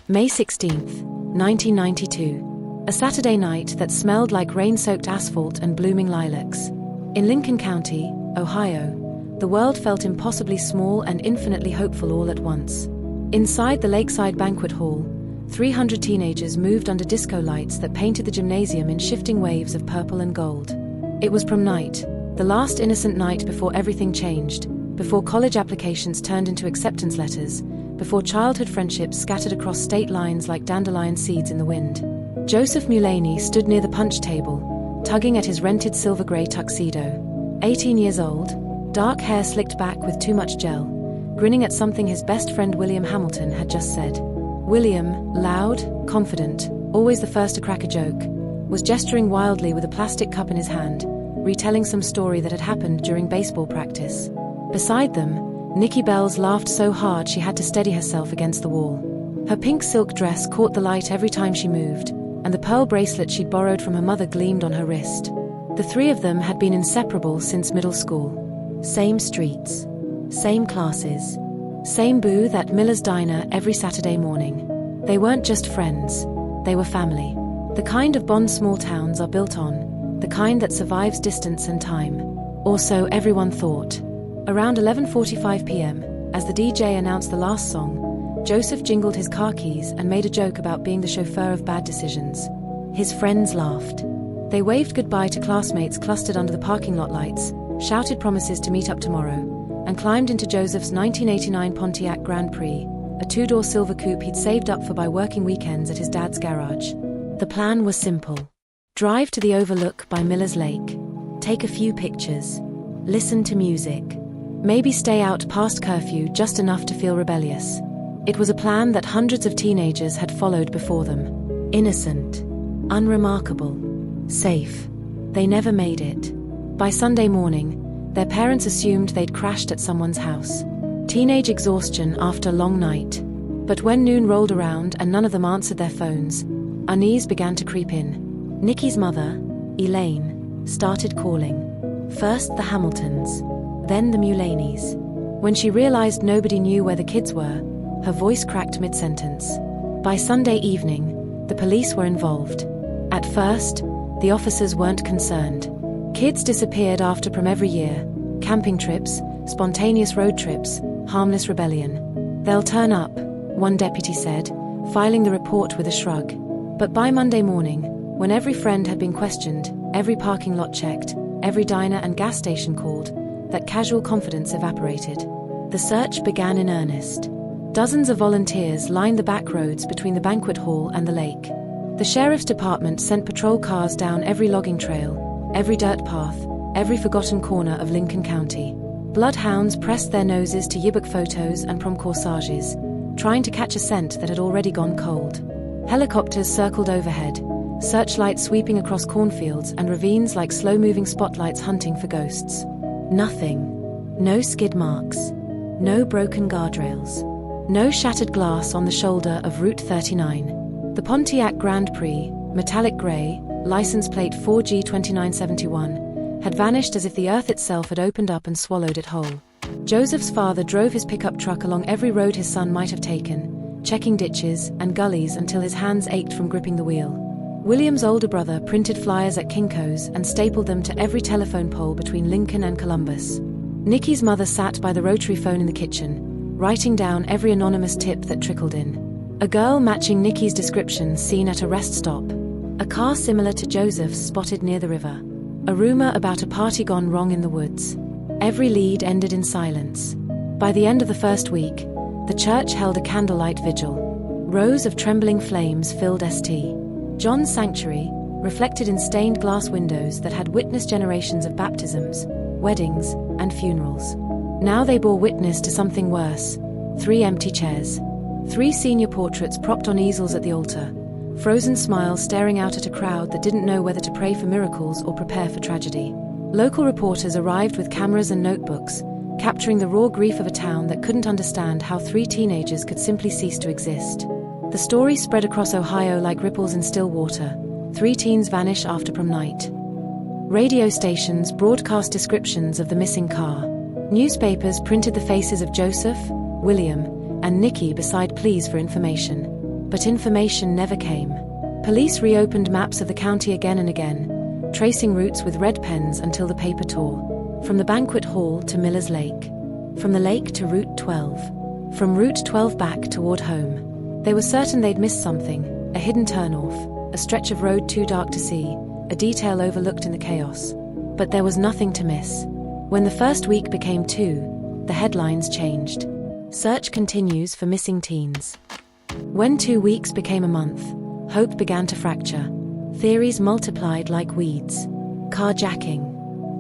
May 16th, 1992. A Saturday night that smelled like rain-soaked asphalt and blooming lilacs. In Lincoln County, Ohio, the world felt impossibly small and infinitely hopeful all at once. Inside the lakeside banquet hall, 300 teenagers moved under disco lights that painted the gymnasium in shifting waves of purple and gold. It was prom night, the last innocent night before everything changed, before college applications turned into acceptance letters, before childhood friendships scattered across state lines like dandelion seeds in the wind. Joseph Mulaney stood near the punch table, tugging at his rented silver-gray tuxedo. 18 years old, dark hair slicked back with too much gel, grinning at something his best friend William Hamilton had just said. William, loud, confident, always the first to crack a joke, was gesturing wildly with a plastic cup in his hand, retelling some story that had happened during baseball practice. Beside them, Nikki Beles laughed so hard she had to steady herself against the wall. Her pink silk dress caught the light every time she moved, and the pearl bracelet she'd borrowed from her mother gleamed on her wrist. The three of them had been inseparable since middle school. Same streets, same classes, same booth at Miller's Diner every Saturday morning. They weren't just friends, they were family. The kind of bond small towns are built on, the kind that survives distance and time. Or so everyone thought. Around 11:45 p.m., as the DJ announced the last song, Joseph jingled his car keys and made a joke about being the chauffeur of bad decisions. His friends laughed. They waved goodbye to classmates clustered under the parking lot lights, shouted promises to meet up tomorrow, and climbed into Joseph's 1989 Pontiac Grand Prix, a two-door silver coupe he'd saved up for by working weekends at his dad's garage. The plan was simple. Drive to the overlook by Miller's Lake. Take a few pictures. Listen to music. Maybe stay out past curfew just enough to feel rebellious. It was a plan that hundreds of teenagers had followed before them. Innocent. Unremarkable. Safe. They never made it. By Sunday morning, their parents assumed they'd crashed at someone's house. Teenage exhaustion after a long night. But when noon rolled around and none of them answered their phones, unease began to creep in. Nikki's mother, Elaine, started calling. First the Hamiltons, then the Mulaneys. When she realized nobody knew where the kids were, her voice cracked mid-sentence. By Sunday evening, the police were involved. At first, the officers weren't concerned. Kids disappeared after prom every year. Camping trips, spontaneous road trips, harmless rebellion. They'll turn up, one deputy said, filing the report with a shrug. But by Monday morning, when every friend had been questioned, every parking lot checked, every diner and gas station called, that casual confidence evaporated. The search began in earnest. Dozens of volunteers lined the back roads between the banquet hall and the lake. The sheriff's department sent patrol cars down every logging trail, every dirt path, every forgotten corner of Lincoln County. Bloodhounds pressed their noses to yearbook photos and prom corsages, trying to catch a scent that had already gone cold. Helicopters circled overhead, searchlights sweeping across cornfields and ravines like slow-moving spotlights hunting for ghosts. Nothing. No skid marks. No broken guardrails. No shattered glass on the shoulder of Route 39. The Pontiac Grand Prix, metallic grey, license plate 4G2971, had vanished as if the earth itself had opened up and swallowed it whole. Joseph's father drove his pickup truck along every road his son might have taken, checking ditches and gullies until his hands ached from gripping the wheel. William's older brother printed flyers at Kinko's and stapled them to every telephone pole between Lincoln and Columbus. Nikki's mother sat by the rotary phone in the kitchen, writing down every anonymous tip that trickled in. A girl matching Nikki's description seen at a rest stop. A car similar to Joseph's spotted near the river. A rumor about a party gone wrong in the woods. Every lead ended in silence. By the end of the first week, the church held a candlelight vigil. Rows of trembling flames filled St. John's Sanctuary, reflected in stained glass windows that had witnessed generations of baptisms, weddings, and funerals. Now they bore witness to something worse. 3 empty chairs. 3 senior portraits propped on easels at the altar. Frozen smiles staring out at a crowd that didn't know whether to pray for miracles or prepare for tragedy. Local reporters arrived with cameras and notebooks, capturing the raw grief of a town that couldn't understand how 3 teenagers could simply cease to exist. The story spread across Ohio like ripples in still water. 3 teens vanish after prom night. Radio stations broadcast descriptions of the missing car. Newspapers printed the faces of Joseph, William, and Nikki beside pleas for information. But information never came. Police reopened maps of the county again and again, tracing routes with red pens until the paper tore. From the banquet hall to Miller's Lake. From the lake to Route 12. From Route 12 back toward home. They were certain they'd missed something, a hidden turnoff, a stretch of road too dark to see, a detail overlooked in the chaos. But there was nothing to miss. When the first week became 2, the headlines changed. Search continues for missing teens. When 2 weeks became a month, hope began to fracture. Theories multiplied like weeds. Carjacking.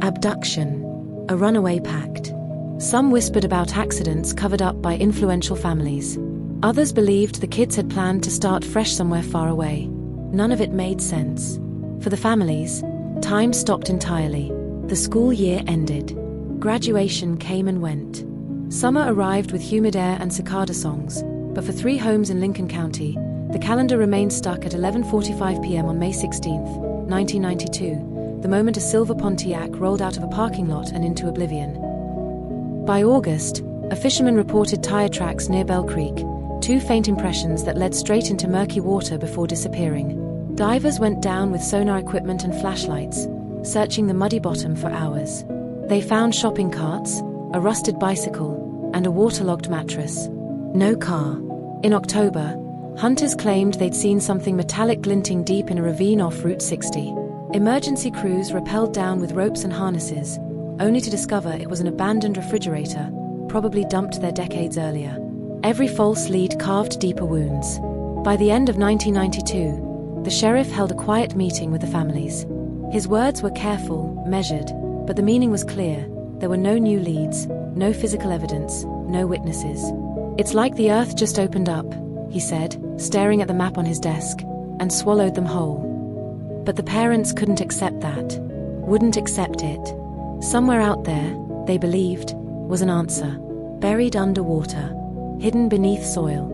Abduction. A runaway pact. Some whispered about accidents covered up by influential families. Others believed the kids had planned to start fresh somewhere far away. None of it made sense. For the families, time stopped entirely. The school year ended. Graduation came and went. Summer arrived with humid air and cicada songs, but for 3 homes in Lincoln County, the calendar remained stuck at 11:45 p.m. on May 16, 1992, the moment a silver Pontiac rolled out of a parking lot and into oblivion. By August, a fisherman reported tire tracks near Bell Creek, 2 faint impressions that led straight into murky water before disappearing. Divers went down with sonar equipment and flashlights, searching the muddy bottom for hours. They found shopping carts, a rusted bicycle, and a waterlogged mattress. No car. In October, hunters claimed they'd seen something metallic glinting deep in a ravine off Route 60. Emergency crews rappelled down with ropes and harnesses, only to discover it was an abandoned refrigerator, probably dumped there decades earlier. Every false lead carved deeper wounds. By the end of 1992, the sheriff held a quiet meeting with the families. His words were careful, measured, but the meaning was clear. There were no new leads, no physical evidence, no witnesses. "It's like the earth just opened up," he said, staring at the map on his desk, and swallowed them whole. But the parents couldn't accept that. Wouldn't accept it. Somewhere out there, they believed, was an answer. Buried underwater. Hidden beneath soil.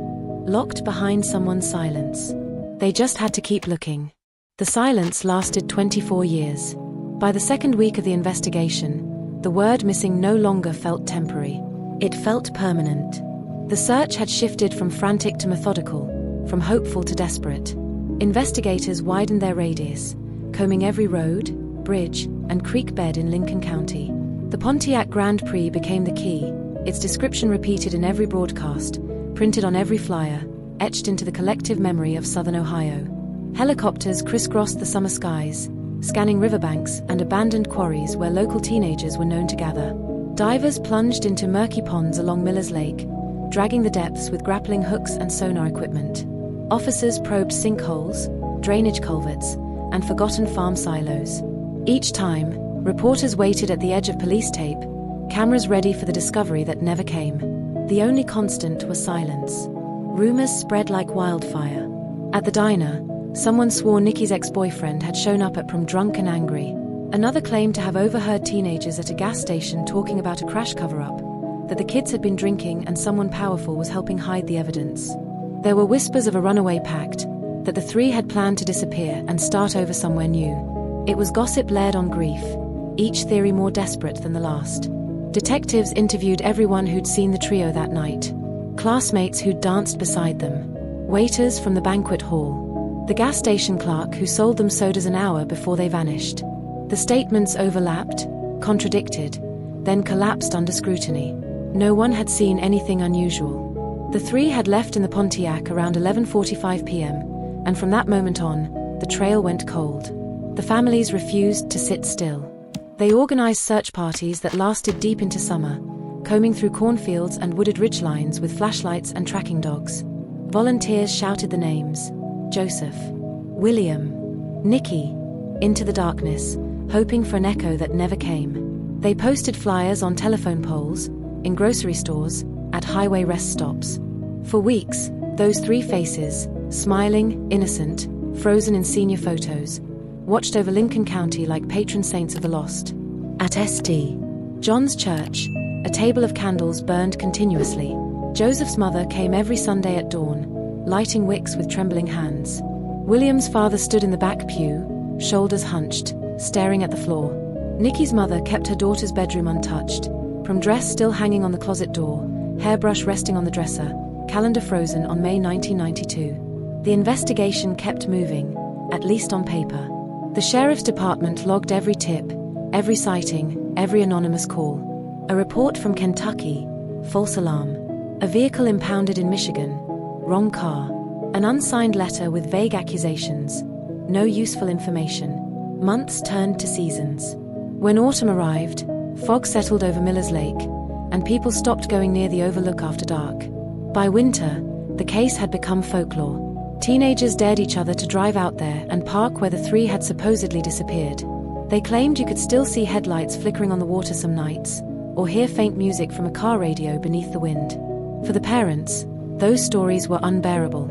Locked behind someone's silence. They just had to keep looking. The silence lasted 24 years. By the second week of the investigation, the word missing no longer felt temporary. It felt permanent. The search had shifted from frantic to methodical, from hopeful to desperate. Investigators widened their radius, combing every road, bridge, and creek bed in Lincoln County. The Pontiac Grand Prix became the key, its description repeated in every broadcast, printed on every flyer, etched into the collective memory of southern Ohio. Helicopters crisscrossed the summer skies, scanning riverbanks and abandoned quarries where local teenagers were known to gather. Divers plunged into murky ponds along Miller's Lake, dragging the depths with grappling hooks and sonar equipment. Officers probed sinkholes, drainage culverts, and forgotten farm silos. Each time, reporters waited at the edge of police tape, cameras ready for the discovery that never came. The only constant was silence. Rumors spread like wildfire. At the diner, someone swore Nikki's ex-boyfriend had shown up at prom drunk and angry. Another claimed to have overheard teenagers at a gas station talking about a crash cover-up, that the kids had been drinking and someone powerful was helping hide the evidence. There were whispers of a runaway pact, that the 3 had planned to disappear and start over somewhere new. It was gossip layered on grief, each theory more desperate than the last. Detectives interviewed everyone who'd seen the trio that night. Classmates who'd danced beside them. Waiters from the banquet hall. The gas station clerk who sold them sodas an hour before they vanished. The statements overlapped, contradicted, then collapsed under scrutiny. No one had seen anything unusual. The 3 had left in the Pontiac around 11:45 p.m., and from that moment on, the trail went cold. The families refused to sit still. They organized search parties that lasted deep into summer, combing through cornfields and wooded ridgelines with flashlights and tracking dogs. Volunteers shouted the names: Joseph, William, Nikki, into the darkness, hoping for an echo that never came. They posted flyers on telephone poles, in grocery stores, at highway rest stops. For weeks, those 3 faces, smiling, innocent, frozen in senior photos, watched over Lincoln County like patron saints of the lost. At St. John's Church, a table of candles burned continuously. Joseph's mother came every Sunday at dawn, lighting wicks with trembling hands. William's father stood in the back pew, shoulders hunched, staring at the floor. Nikki's mother kept her daughter's bedroom untouched, prom dress still hanging on the closet door, hairbrush resting on the dresser, calendar frozen on May 1992. The investigation kept moving, at least on paper. The sheriff's department logged every tip, every sighting, every anonymous call. A report from Kentucky, false alarm. A vehicle impounded in Michigan, wrong car. An unsigned letter with vague accusations. No useful information. Months turned to seasons. When autumn arrived, fog settled over Miller's Lake, and people stopped going near the overlook after dark. By winter, the case had become folklore. Teenagers dared each other to drive out there and park where the three had supposedly disappeared. They claimed you could still see headlights flickering on the water some nights, or hear faint music from a car radio beneath the wind. For the parents, those stories were unbearable.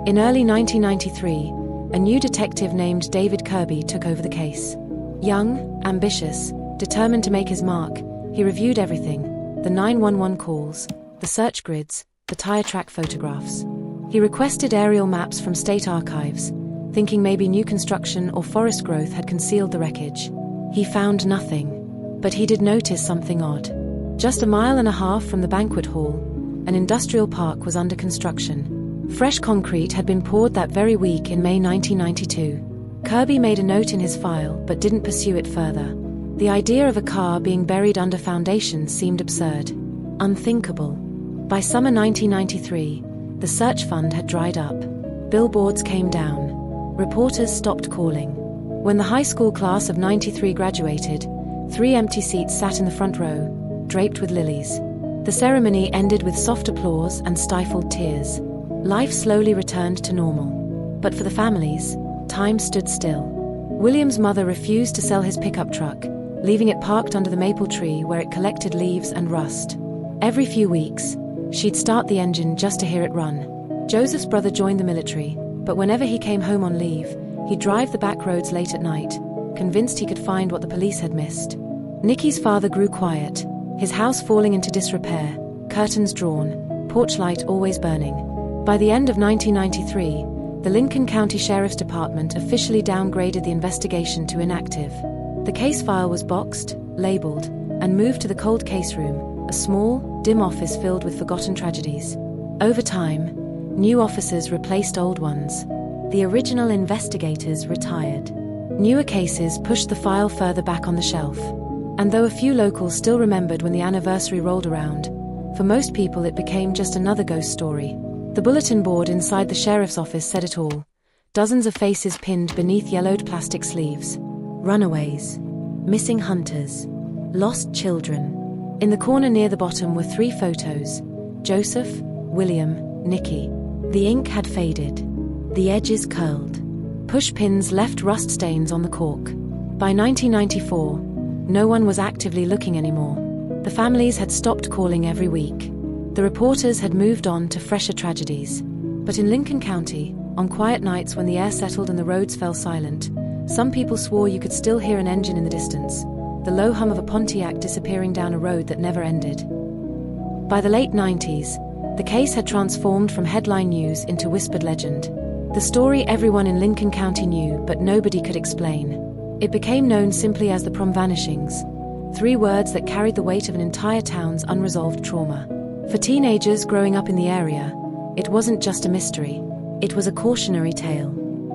In early 1993, a new detective named David Kirby took over the case. Young, ambitious, determined to make his mark, he reviewed everything: the 911 calls, the search grids, the tire track photographs. He requested aerial maps from state archives, thinking maybe new construction or forest growth had concealed the wreckage. He found nothing. But he did notice something odd. Just a mile and a half from the banquet hall, an industrial park was under construction. Fresh concrete had been poured that very week in May 1992. Kirby made a note in his file but didn't pursue it further. The idea of a car being buried under foundations seemed absurd. Unthinkable. By summer 1993, the search fund had dried up. Billboards came down. Reporters stopped calling. When the high school class of '93 graduated, 3 empty seats sat in the front row, draped with lilies. The ceremony ended with soft applause and stifled tears. Life slowly returned to normal. But for the families, time stood still. William's mother refused to sell his pickup truck, leaving it parked under the maple tree where it collected leaves and rust. Every few weeks, she'd start the engine just to hear it run. Joseph's brother joined the military, but whenever he came home on leave, he'd drive the back roads late at night, convinced he could find what the police had missed. Nikki's father grew quiet, his house falling into disrepair, curtains drawn, porch light always burning. By the end of 1993, the Lincoln County Sheriff's Department officially downgraded the investigation to inactive. The case file was boxed, labeled, and moved to the cold case room, a small, dim office filled with forgotten tragedies. Over time, new officers replaced old ones. The original investigators retired. Newer cases pushed the file further back on the shelf. And though a few locals still remembered when the anniversary rolled around, for most people it became just another ghost story. The bulletin board inside the sheriff's office said it all. Dozens of faces pinned beneath yellowed plastic sleeves. Runaways. Missing hunters. Lost children. In the corner near the bottom were 3 photos: Joseph, William, Nikki. The ink had faded. The edges curled. Push pins left rust stains on the cork. By 1994, no one was actively looking anymore. The families had stopped calling every week. The reporters had moved on to fresher tragedies. But in Lincoln County, on quiet nights when the air settled and the roads fell silent, some people swore you could still hear an engine in the distance, the low hum of a Pontiac disappearing down a road that never ended. By the late 90s, the case had transformed from headline news into whispered legend. The story everyone in Lincoln County knew, but nobody could explain. It became known simply as the Prom Vanishings, 3 words that carried the weight of an entire town's unresolved trauma. For teenagers growing up in the area, it wasn't just a mystery. It was a cautionary tale.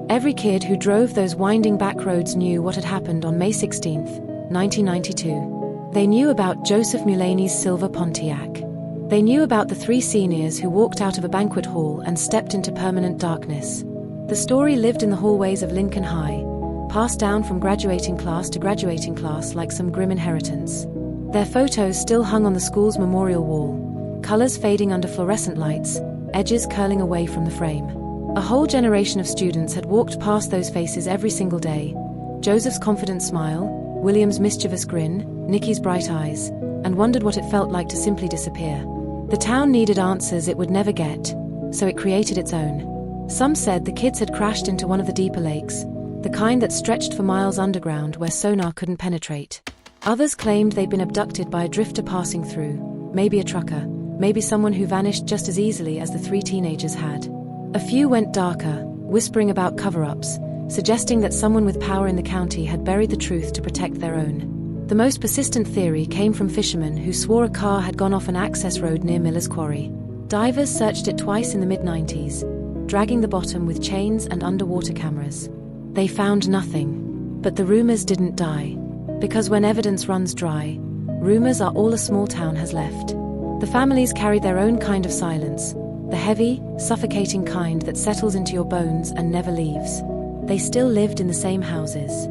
Every kid who drove those winding back roads knew what had happened on May 16, 1992. They knew about Joseph Mulaney's silver Pontiac. They knew about the 3 seniors who walked out of a banquet hall and stepped into permanent darkness. The story lived in the hallways of Lincoln High, passed down from graduating class to graduating class like some grim inheritance. Their photos still hung on the school's memorial wall, colors fading under fluorescent lights, edges curling away from the frame. A whole generation of students had walked past those faces every single day. Joseph's confident smile, William's mischievous grin, Nikki's bright eyes, and wondered what it felt like to simply disappear. The town needed answers it would never get, so it created its own. Some said the kids had crashed into one of the deeper lakes, the kind that stretched for miles underground where sonar couldn't penetrate. Others claimed they'd been abducted by a drifter passing through, maybe a trucker, maybe someone who vanished just as easily as the 3 teenagers had. A few went darker, whispering about cover-ups, suggesting that someone with power in the county had buried the truth to protect their own. The most persistent theory came from fishermen who swore a car had gone off an access road near Miller's Quarry. Divers searched it twice in the mid-90s, dragging the bottom with chains and underwater cameras. They found nothing. But the rumors didn't die. Because when evidence runs dry, rumors are all a small town has left. The families carried their own kind of silence, the heavy, suffocating kind that settles into your bones and never leaves. They still lived in the same houses.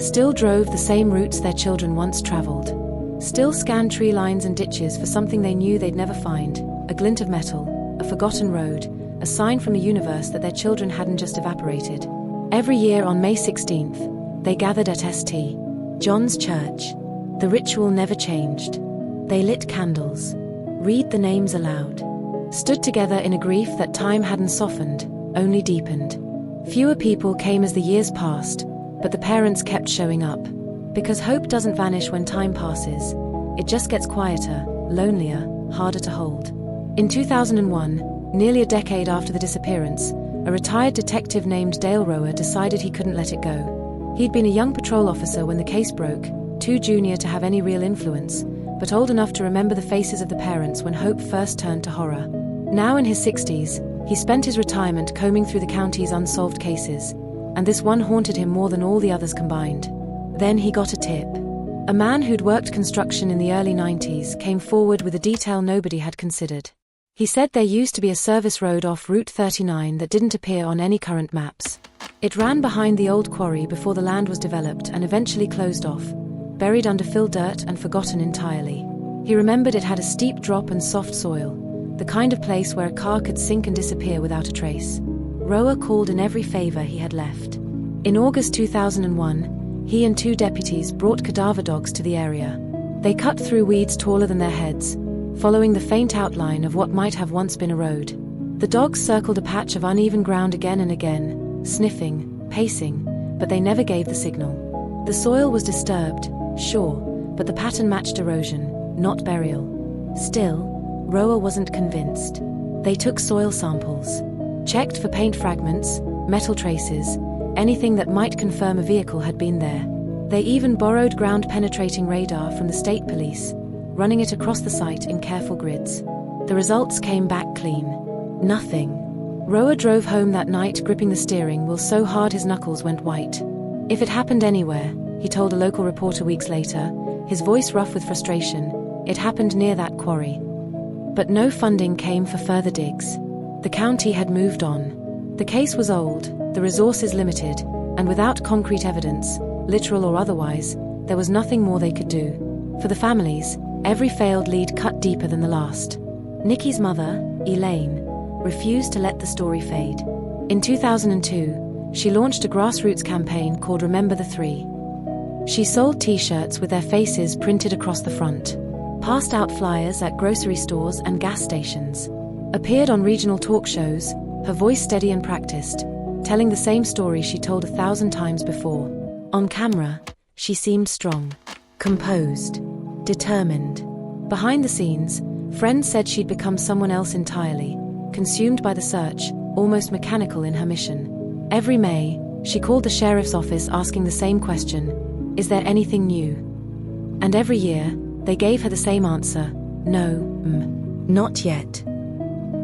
Still drove the same routes their children once traveled. Still scanned tree lines and ditches for something they knew they'd never find, a glint of metal, a forgotten road, a sign from the universe that their children hadn't just evaporated. Every year on May 16th, they gathered at St. John's Church. The ritual never changed. They lit candles, read the names aloud, stood together in a grief that time hadn't softened, only deepened. Fewer people came as the years passed, but the parents kept showing up. Because hope doesn't vanish when time passes. It just gets quieter, lonelier, harder to hold. In 2001, nearly a decade after the disappearance, a retired detective named Dale Rower decided he couldn't let it go. He'd been a young patrol officer when the case broke, too junior to have any real influence, but old enough to remember the faces of the parents when hope first turned to horror. Now in his 60s, he spent his retirement combing through the county's unsolved cases, and this one haunted him more than all the others combined. Then he got a tip. A man who'd worked construction in the early 90s came forward with a detail nobody had considered. He said there used to be a service road off Route 39 that didn't appear on any current maps. It ran behind the old quarry before the land was developed and eventually closed off, buried under filled dirt and forgotten entirely. He remembered it had a steep drop and soft soil, the kind of place where a car could sink and disappear without a trace. Rower called in every favor he had left. In August 2001, he and 2 deputies brought cadaver dogs to the area. They cut through weeds taller than their heads, following the faint outline of what might have once been a road. The dogs circled a patch of uneven ground again and again, sniffing, pacing, but they never gave the signal. The soil was disturbed, sure, but the pattern matched erosion, not burial. Still, Rower wasn't convinced. They took soil samples, checked for paint fragments, metal traces, anything that might confirm a vehicle had been there. They even borrowed ground-penetrating radar from the state police, running it across the site in careful grids. The results came back clean. Nothing. Rower drove home that night gripping the steering wheel so hard his knuckles went white. If it happened anywhere, he told a local reporter weeks later, his voice rough with frustration, it happened near that quarry. But no funding came for further digs. The county had moved on. The case was old, the resources limited, and without concrete evidence, literal or otherwise, there was nothing more they could do. For the families, every failed lead cut deeper than the last. Nikki's mother, Elaine, refused to let the story fade. In 2002, she launched a grassroots campaign called Remember the Three. She sold t-shirts with their faces printed across the front, passed out flyers at grocery stores and gas stations, appeared on regional talk shows, her voice steady and practiced, telling the same story she told 1,000 times before. On camera, she seemed strong, composed, determined. Behind the scenes, friends said she'd become someone else entirely, consumed by the search, almost mechanical in her mission. Every May, she called the sheriff's office asking the same question, is there anything new? And every year, they gave her the same answer, no, not yet.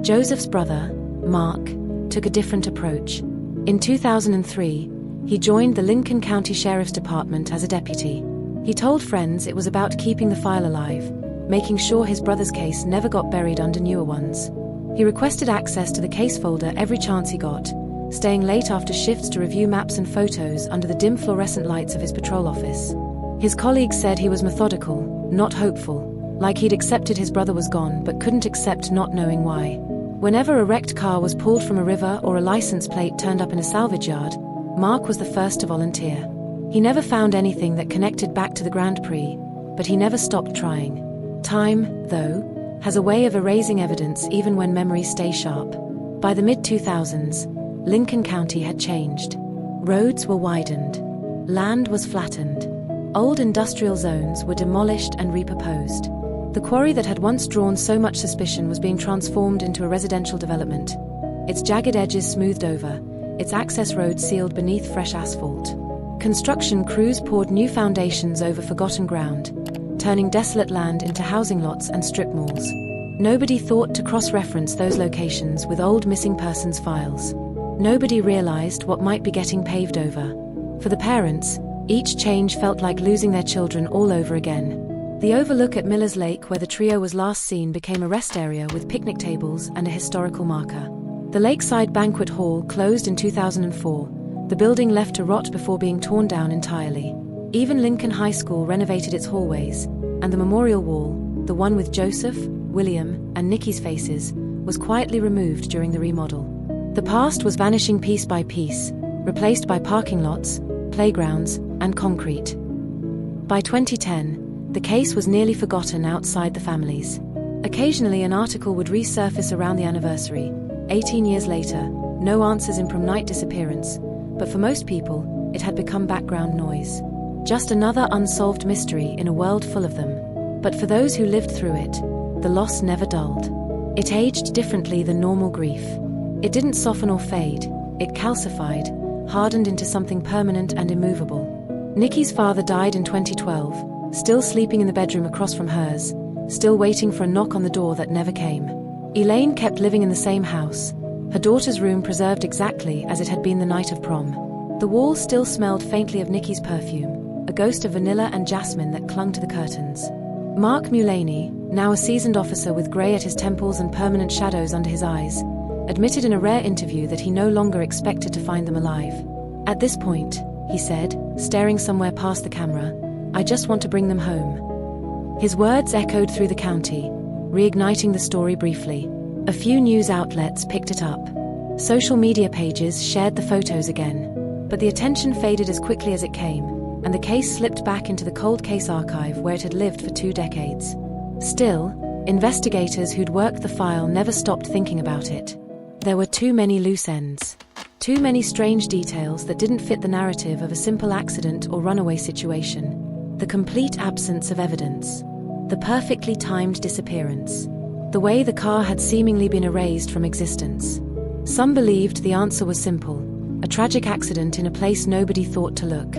Joseph's brother, Mark, took a different approach. In 2003, he joined the Lincoln County Sheriff's Department as a deputy. He told friends it was about keeping the file alive, making sure his brother's case never got buried under newer ones. He requested access to the case folder every chance he got, staying late after shifts to review maps and photos under the dim fluorescent lights of his patrol office. His colleagues said he was methodical, not hopeful, like he'd accepted his brother was gone but couldn't accept not knowing why. Whenever a wrecked car was pulled from a river or a license plate turned up in a salvage yard, Mark was the first to volunteer. He never found anything that connected back to the Grand Prix, but he never stopped trying. Time, though, has a way of erasing evidence even when memories stay sharp. By the mid-2000s, Lincoln County had changed. Roads were widened. Land was flattened. Old industrial zones were demolished and repurposed. The quarry that had once drawn so much suspicion was being transformed into a residential development. Its jagged edges smoothed over, its access roads sealed beneath fresh asphalt. Construction crews poured new foundations over forgotten ground, turning desolate land into housing lots and strip malls. Nobody thought to cross-reference those locations with old missing persons files. Nobody realized what might be getting paved over. For the parents, each change felt like losing their children all over again. The overlook at Miller's Lake where the trio was last seen became a rest area with picnic tables and a historical marker. The Lakeside Banquet Hall closed in 2004, the building left to rot before being torn down entirely. Even Lincoln High School renovated its hallways, and the memorial wall, the one with Joseph, William, and Nikki's faces, was quietly removed during the remodel. The past was vanishing piece by piece, replaced by parking lots, playgrounds, and concrete. By 2010, the case was nearly forgotten outside the families. Occasionally an article would resurface around the anniversary, 18 years later, no answers in Prom Night disappearance, but for most people, it had become background noise. Just another unsolved mystery in a world full of them. But for those who lived through it, the loss never dulled. It aged differently than normal grief. It didn't soften or fade, it calcified, hardened into something permanent and immovable. Nikki's father died in 2012, still sleeping in the bedroom across from hers, still waiting for a knock on the door that never came. Elaine kept living in the same house, her daughter's room preserved exactly as it had been the night of prom. The walls still smelled faintly of Nikki's perfume, a ghost of vanilla and jasmine that clung to the curtains. Mark Mulaney, now a seasoned officer with grey at his temples and permanent shadows under his eyes, admitted in a rare interview that he no longer expected to find them alive. "At this point," he said, staring somewhere past the camera, "I just want to bring them home." His words echoed through the county, reigniting the story briefly. A few news outlets picked it up. Social media pages shared the photos again. But the attention faded as quickly as it came, and the case slipped back into the cold case archive where it had lived for 2 decades. Still, investigators who'd worked the file never stopped thinking about it. There were too many loose ends. Too many strange details that didn't fit the narrative of a simple accident or runaway situation. The complete absence of evidence. The perfectly timed disappearance. The way the car had seemingly been erased from existence. Some believed the answer was simple, a tragic accident in a place nobody thought to look.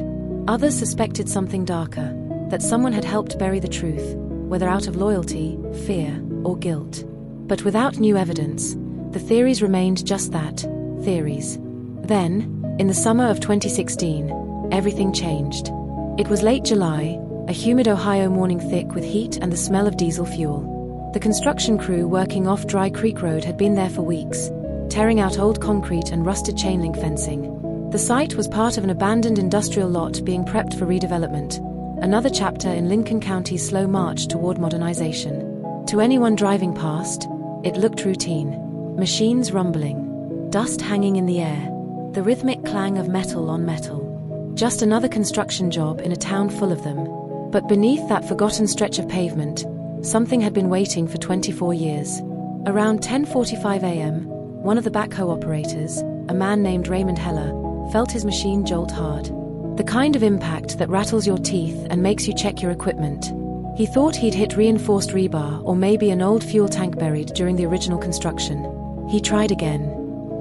Others suspected something darker, that someone had helped bury the truth, whether out of loyalty, fear, or guilt. But without new evidence, the theories remained just that, theories. Then, in the summer of 2016, everything changed. It was late July, a humid Ohio morning thick with heat and the smell of diesel fuel. The construction crew working off Dry Creek Road had been there for weeks, tearing out old concrete and rusted chain link fencing. The site was part of an abandoned industrial lot being prepped for redevelopment, another chapter in Lincoln County's slow march toward modernization. To anyone driving past, it looked routine. Machines rumbling, dust hanging in the air, the rhythmic clang of metal on metal. Just another construction job in a town full of them. But beneath that forgotten stretch of pavement, something had been waiting for 24 years. Around 10:45 a.m., one of the backhoe operators, a man named Raymond Heller, felt his machine jolt hard. The kind of impact that rattles your teeth and makes you check your equipment. He thought he'd hit reinforced rebar or maybe an old fuel tank buried during the original construction. He tried again.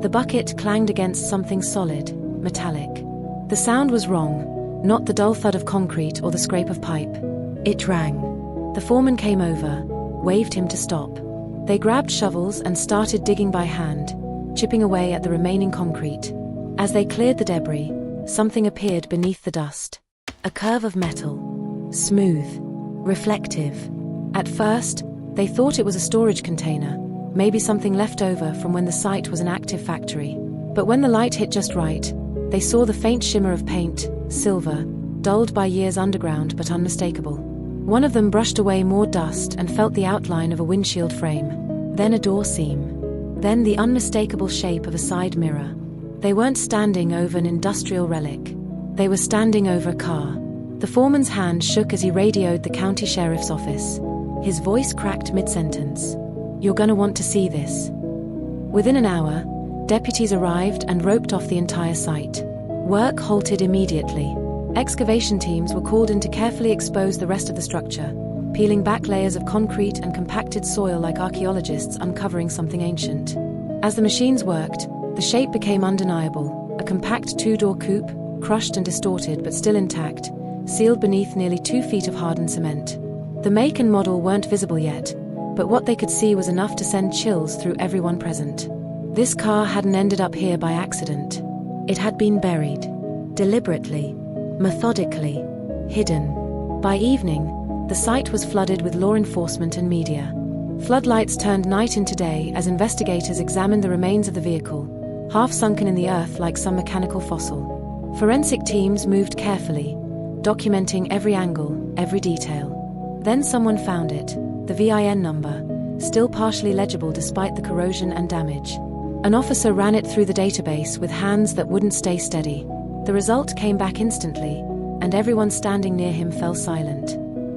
The bucket clanged against something solid, metallic. The sound was wrong, not the dull thud of concrete or the scrape of pipe. It rang. The foreman came over, waved him to stop. They grabbed shovels and started digging by hand, chipping away at the remaining concrete. As they cleared the debris, something appeared beneath the dust. A curve of metal. Smooth. Reflective. At first, they thought it was a storage container, maybe something left over from when the site was an active factory. But when the light hit just right, they saw the faint shimmer of paint, silver, dulled by years underground but unmistakable. One of them brushed away more dust and felt the outline of a windshield frame. Then a door seam. Then the unmistakable shape of a side mirror. They weren't standing over an industrial relic. They were standing over a car. The foreman's hand shook as he radioed the county sheriff's office. His voice cracked mid-sentence. "You're gonna want to see this." Within an hour, deputies arrived and roped off the entire site. Work halted immediately. Excavation teams were called in to carefully expose the rest of the structure, peeling back layers of concrete and compacted soil like archaeologists uncovering something ancient. As the machines worked, the shape became undeniable, a compact 2-door coupe, crushed and distorted but still intact, sealed beneath nearly 2 feet of hardened cement. The make and model weren't visible yet, but what they could see was enough to send chills through everyone present. This car hadn't ended up here by accident. It had been buried. Deliberately. Methodically. Hidden. By evening, the site was flooded with law enforcement and media. Floodlights turned night into day as investigators examined the remains of the vehicle, half sunken in the earth like some mechanical fossil. Forensic teams moved carefully, documenting every angle, every detail. Then someone found it, the VIN number, still partially legible despite the corrosion and damage. An officer ran it through the database with hands that wouldn't stay steady. The result came back instantly, and everyone standing near him fell silent.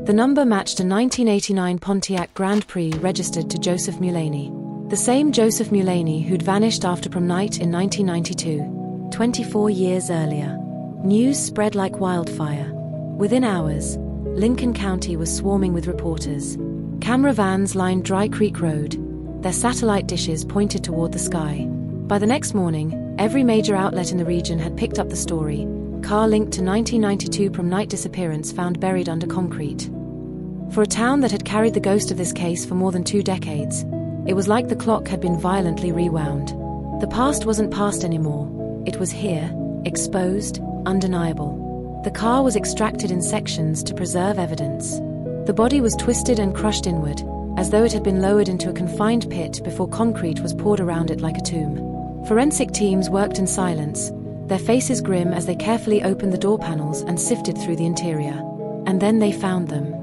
The number matched a 1989 Pontiac Grand Prix registered to Joseph Mulaney. The same Joseph Mulaney who'd vanished after prom night in 1992, 24 years earlier. News spread like wildfire. Within hours, Lincoln County was swarming with reporters. Camera vans lined Dry Creek Road, their satellite dishes pointed toward the sky. By the next morning, every major outlet in the region had picked up the story. Car linked to 1992 prom night disappearance found buried under concrete. For a town that had carried the ghost of this case for more than 2 decades, it was like the clock had been violently rewound. The past wasn't past anymore. It was here, exposed, undeniable. The car was extracted in sections to preserve evidence. The body was twisted and crushed inward, as though it had been lowered into a confined pit before concrete was poured around it like a tomb. Forensic teams worked in silence, their faces grim as they carefully opened the door panels and sifted through the interior. And then they found them.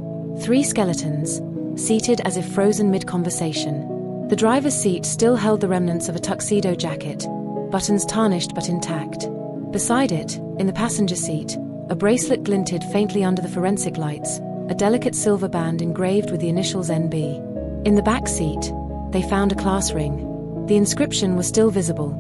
3 skeletons, seated as if frozen mid-conversation. The driver's seat still held the remnants of a tuxedo jacket, buttons tarnished but intact. Beside it, in the passenger seat, a bracelet glinted faintly under the forensic lights, a delicate silver band engraved with the initials NB. In the back seat, they found a class ring. The inscription was still visible,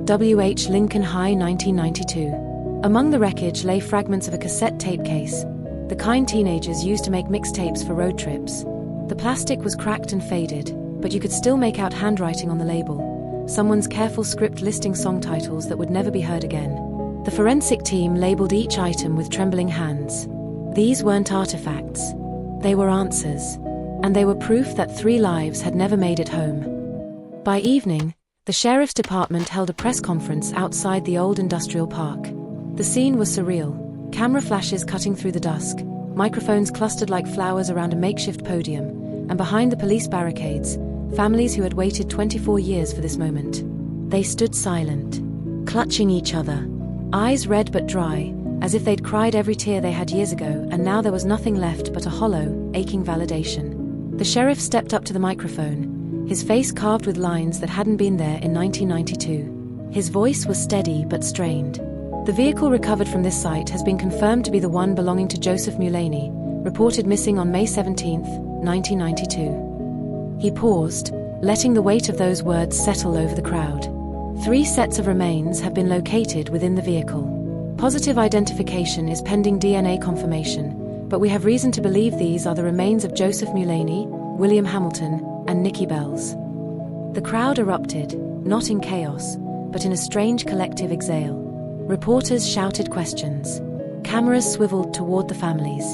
W.H. Lincoln High 1992. Among the wreckage lay fragments of a cassette tape case, the kind teenagers used to make mixtapes for road trips. The plastic was cracked and faded, but you could still make out handwriting on the label, someone's careful script listing song titles that would never be heard again. The forensic team labeled each item with trembling hands. These weren't artifacts. They were answers. And they were proof that 3 lives had never made it home. By evening, the sheriff's department held a press conference outside the old industrial park. The scene was surreal. Camera flashes cutting through the dusk, microphones clustered like flowers around a makeshift podium, and behind the police barricades, families who had waited 24 years for this moment. They stood silent, clutching each other, eyes red but dry, as if they'd cried every tear they had years ago, and now there was nothing left but a hollow, aching validation. The sheriff stepped up to the microphone, his face carved with lines that hadn't been there in 1992. His voice was steady but strained. The vehicle recovered from this site has been confirmed to be the one belonging to Joseph Mulaney, reported missing on May 17, 1992. He paused, letting the weight of those words settle over the crowd. 3 sets of remains have been located within the vehicle. Positive identification is pending DNA confirmation, but we have reason to believe these are the remains of Joseph Mulaney, William Hamilton, and Nikki Beles. The crowd erupted, not in chaos, but in a strange collective exhale. Reporters shouted questions. Cameras swiveled toward the families.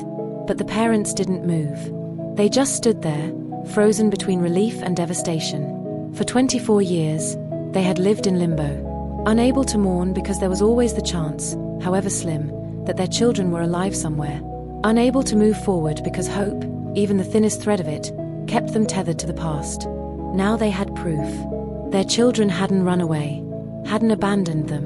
But the parents didn't move. They just stood there, frozen between relief and devastation. For 24 years, they had lived in limbo, unable to mourn because there was always the chance, however slim, that their children were alive somewhere. Unable to move forward because hope, even the thinnest thread of it, kept them tethered to the past. Now they had proof. Their children hadn't run away, hadn't abandoned them,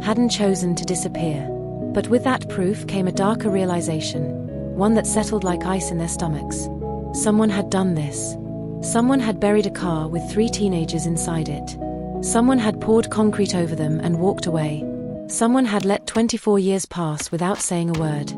hadn't chosen to disappear. But with that proof came a darker realization, one that settled like ice in their stomachs. Someone had done this. Someone had buried a car with 3 teenagers inside it. Someone had poured concrete over them and walked away. Someone had let 24 years pass without saying a word.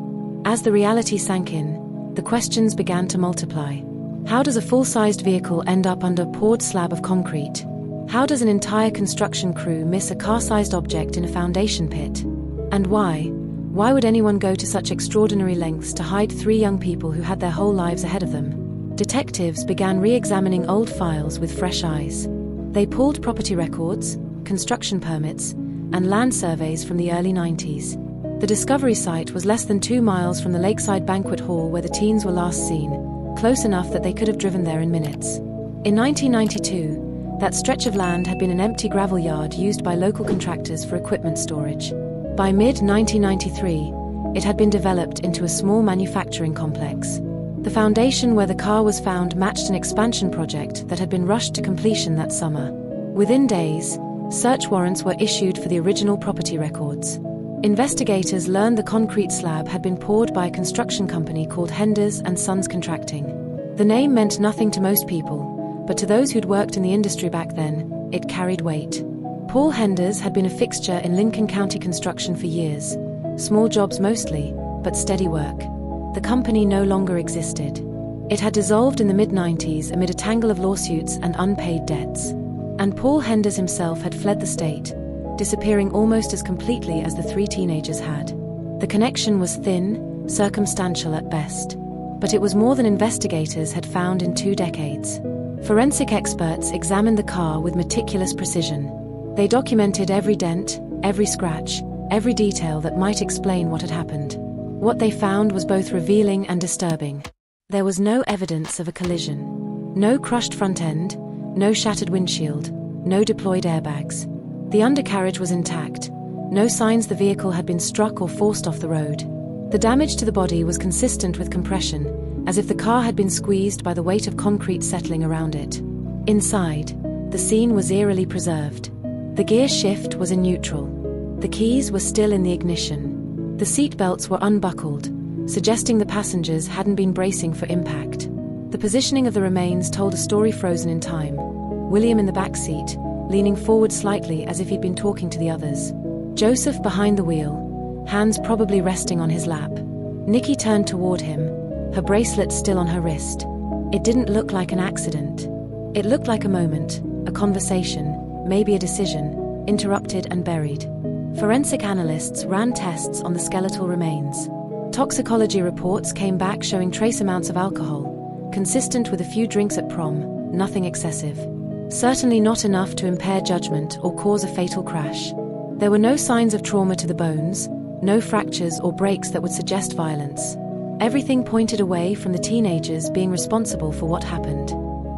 As the reality sank in, the questions began to multiply. How does a full-sized vehicle end up under a poured slab of concrete? How does an entire construction crew miss a car-sized object in a foundation pit? And why? Why would anyone go to such extraordinary lengths to hide 3 young people who had their whole lives ahead of them? Detectives began re-examining old files with fresh eyes. They pulled property records, construction permits, and land surveys from the early 90s. The discovery site was less than 2 miles from the lakeside banquet hall where the teens were last seen, close enough that they could have driven there in minutes. In 1992, That stretch of land had been an empty gravel yard used by local contractors for equipment storage. By mid-1993, it had been developed into a small manufacturing complex. The foundation where the car was found matched an expansion project that had been rushed to completion that summer. Within days, search warrants were issued for the original property records. Investigators learned the concrete slab had been poured by a construction company called Henders and Sons Contracting. The name meant nothing to most people, but to those who'd worked in the industry back then, it carried weight. Paul Henders had been a fixture in Lincoln County construction for years. Small jobs mostly, but steady work. The company no longer existed. It had dissolved in the mid-90s amid a tangle of lawsuits and unpaid debts. And Paul Henders himself had fled the state, disappearing almost as completely as the three teenagers had. The connection was thin, circumstantial at best. But it was more than investigators had found in 2 decades. Forensic experts examined the car with meticulous precision. They documented every dent, every scratch, every detail that might explain what had happened. What they found was both revealing and disturbing. There was no evidence of a collision. No crushed front end, no shattered windshield, no deployed airbags. The undercarriage was intact. No signs the vehicle had been struck or forced off the road. The damage to the body was consistent with compression, as if the car had been squeezed by the weight of concrete settling around it. Inside, the scene was eerily preserved. The gear shift was in neutral. The keys were still in the ignition. The seat belts were unbuckled, suggesting the passengers hadn't been bracing for impact. The positioning of the remains told a story frozen in time. William in the back seat, leaning forward slightly as if he'd been talking to the others. Joseph behind the wheel, hands probably resting on his lap. Nikki turned toward him, her bracelet still on her wrist. It didn't look like an accident. It looked like a moment, a conversation, maybe a decision, interrupted and buried. Forensic analysts ran tests on the skeletal remains. Toxicology reports came back showing trace amounts of alcohol, consistent with a few drinks at prom, nothing excessive. Certainly not enough to impair judgment or cause a fatal crash. There were no signs of trauma to the bones, no fractures or breaks that would suggest violence. Everything pointed away from the teenagers being responsible for what happened.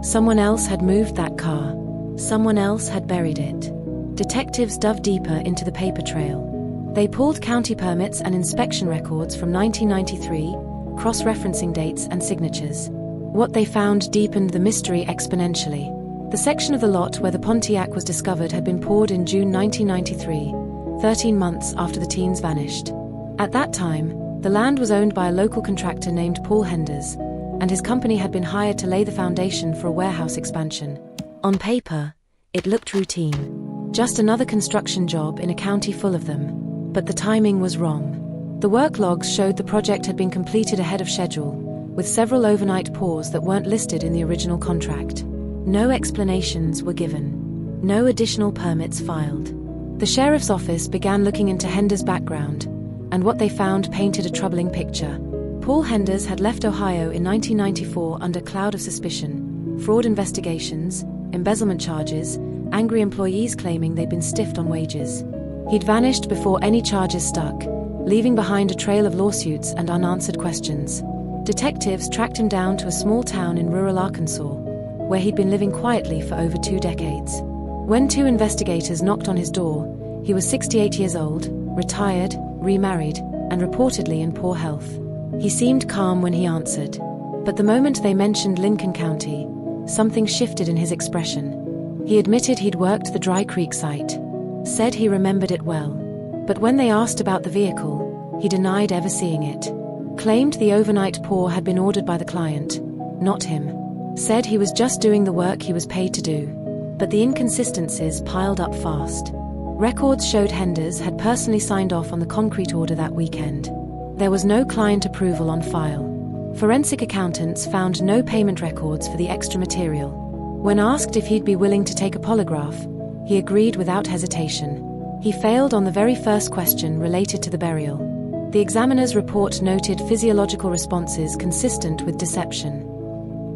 Someone else had moved that car. Someone else had buried it. Detectives dove deeper into the paper trail. They pulled county permits and inspection records from 1993, cross-referencing dates and signatures. What they found deepened the mystery exponentially. The section of the lot where the Pontiac was discovered had been poured in June 1993, 13 months after the teens vanished. At that time, the land was owned by a local contractor named Paul Henders, and his company had been hired to lay the foundation for a warehouse expansion. On paper, it looked routine. Just another construction job in a county full of them. But the timing was wrong. The work logs showed the project had been completed ahead of schedule, with several overnight pours that weren't listed in the original contract. No explanations were given. No additional permits filed. The sheriff's office began looking into Henders' background, and what they found painted a troubling picture. Paul Henders had left Ohio in 1994 under cloud of suspicion, fraud investigations, embezzlement charges, angry employees claiming they'd been stiffed on wages. He'd vanished before any charges stuck, leaving behind a trail of lawsuits and unanswered questions. Detectives tracked him down to a small town in rural Arkansas, where he'd been living quietly for over 2 decades. When 2 investigators knocked on his door, he was 68 years old, retired, remarried, and reportedly in poor health. He seemed calm when he answered. But the moment they mentioned Lincoln County, something shifted in his expression. He admitted he'd worked the Dry Creek site. Said he remembered it well. But when they asked about the vehicle, he denied ever seeing it. Claimed the overnight pour had been ordered by the client, not him. Said he was just doing the work he was paid to do. But the inconsistencies piled up fast. Records showed Henders had personally signed off on the concrete order that weekend. There was no client approval on file. Forensic accountants found no payment records for the extra material. When asked if he'd be willing to take a polygraph, he agreed without hesitation. He failed on the very first question related to the burial. The examiner's report noted physiological responses consistent with deception.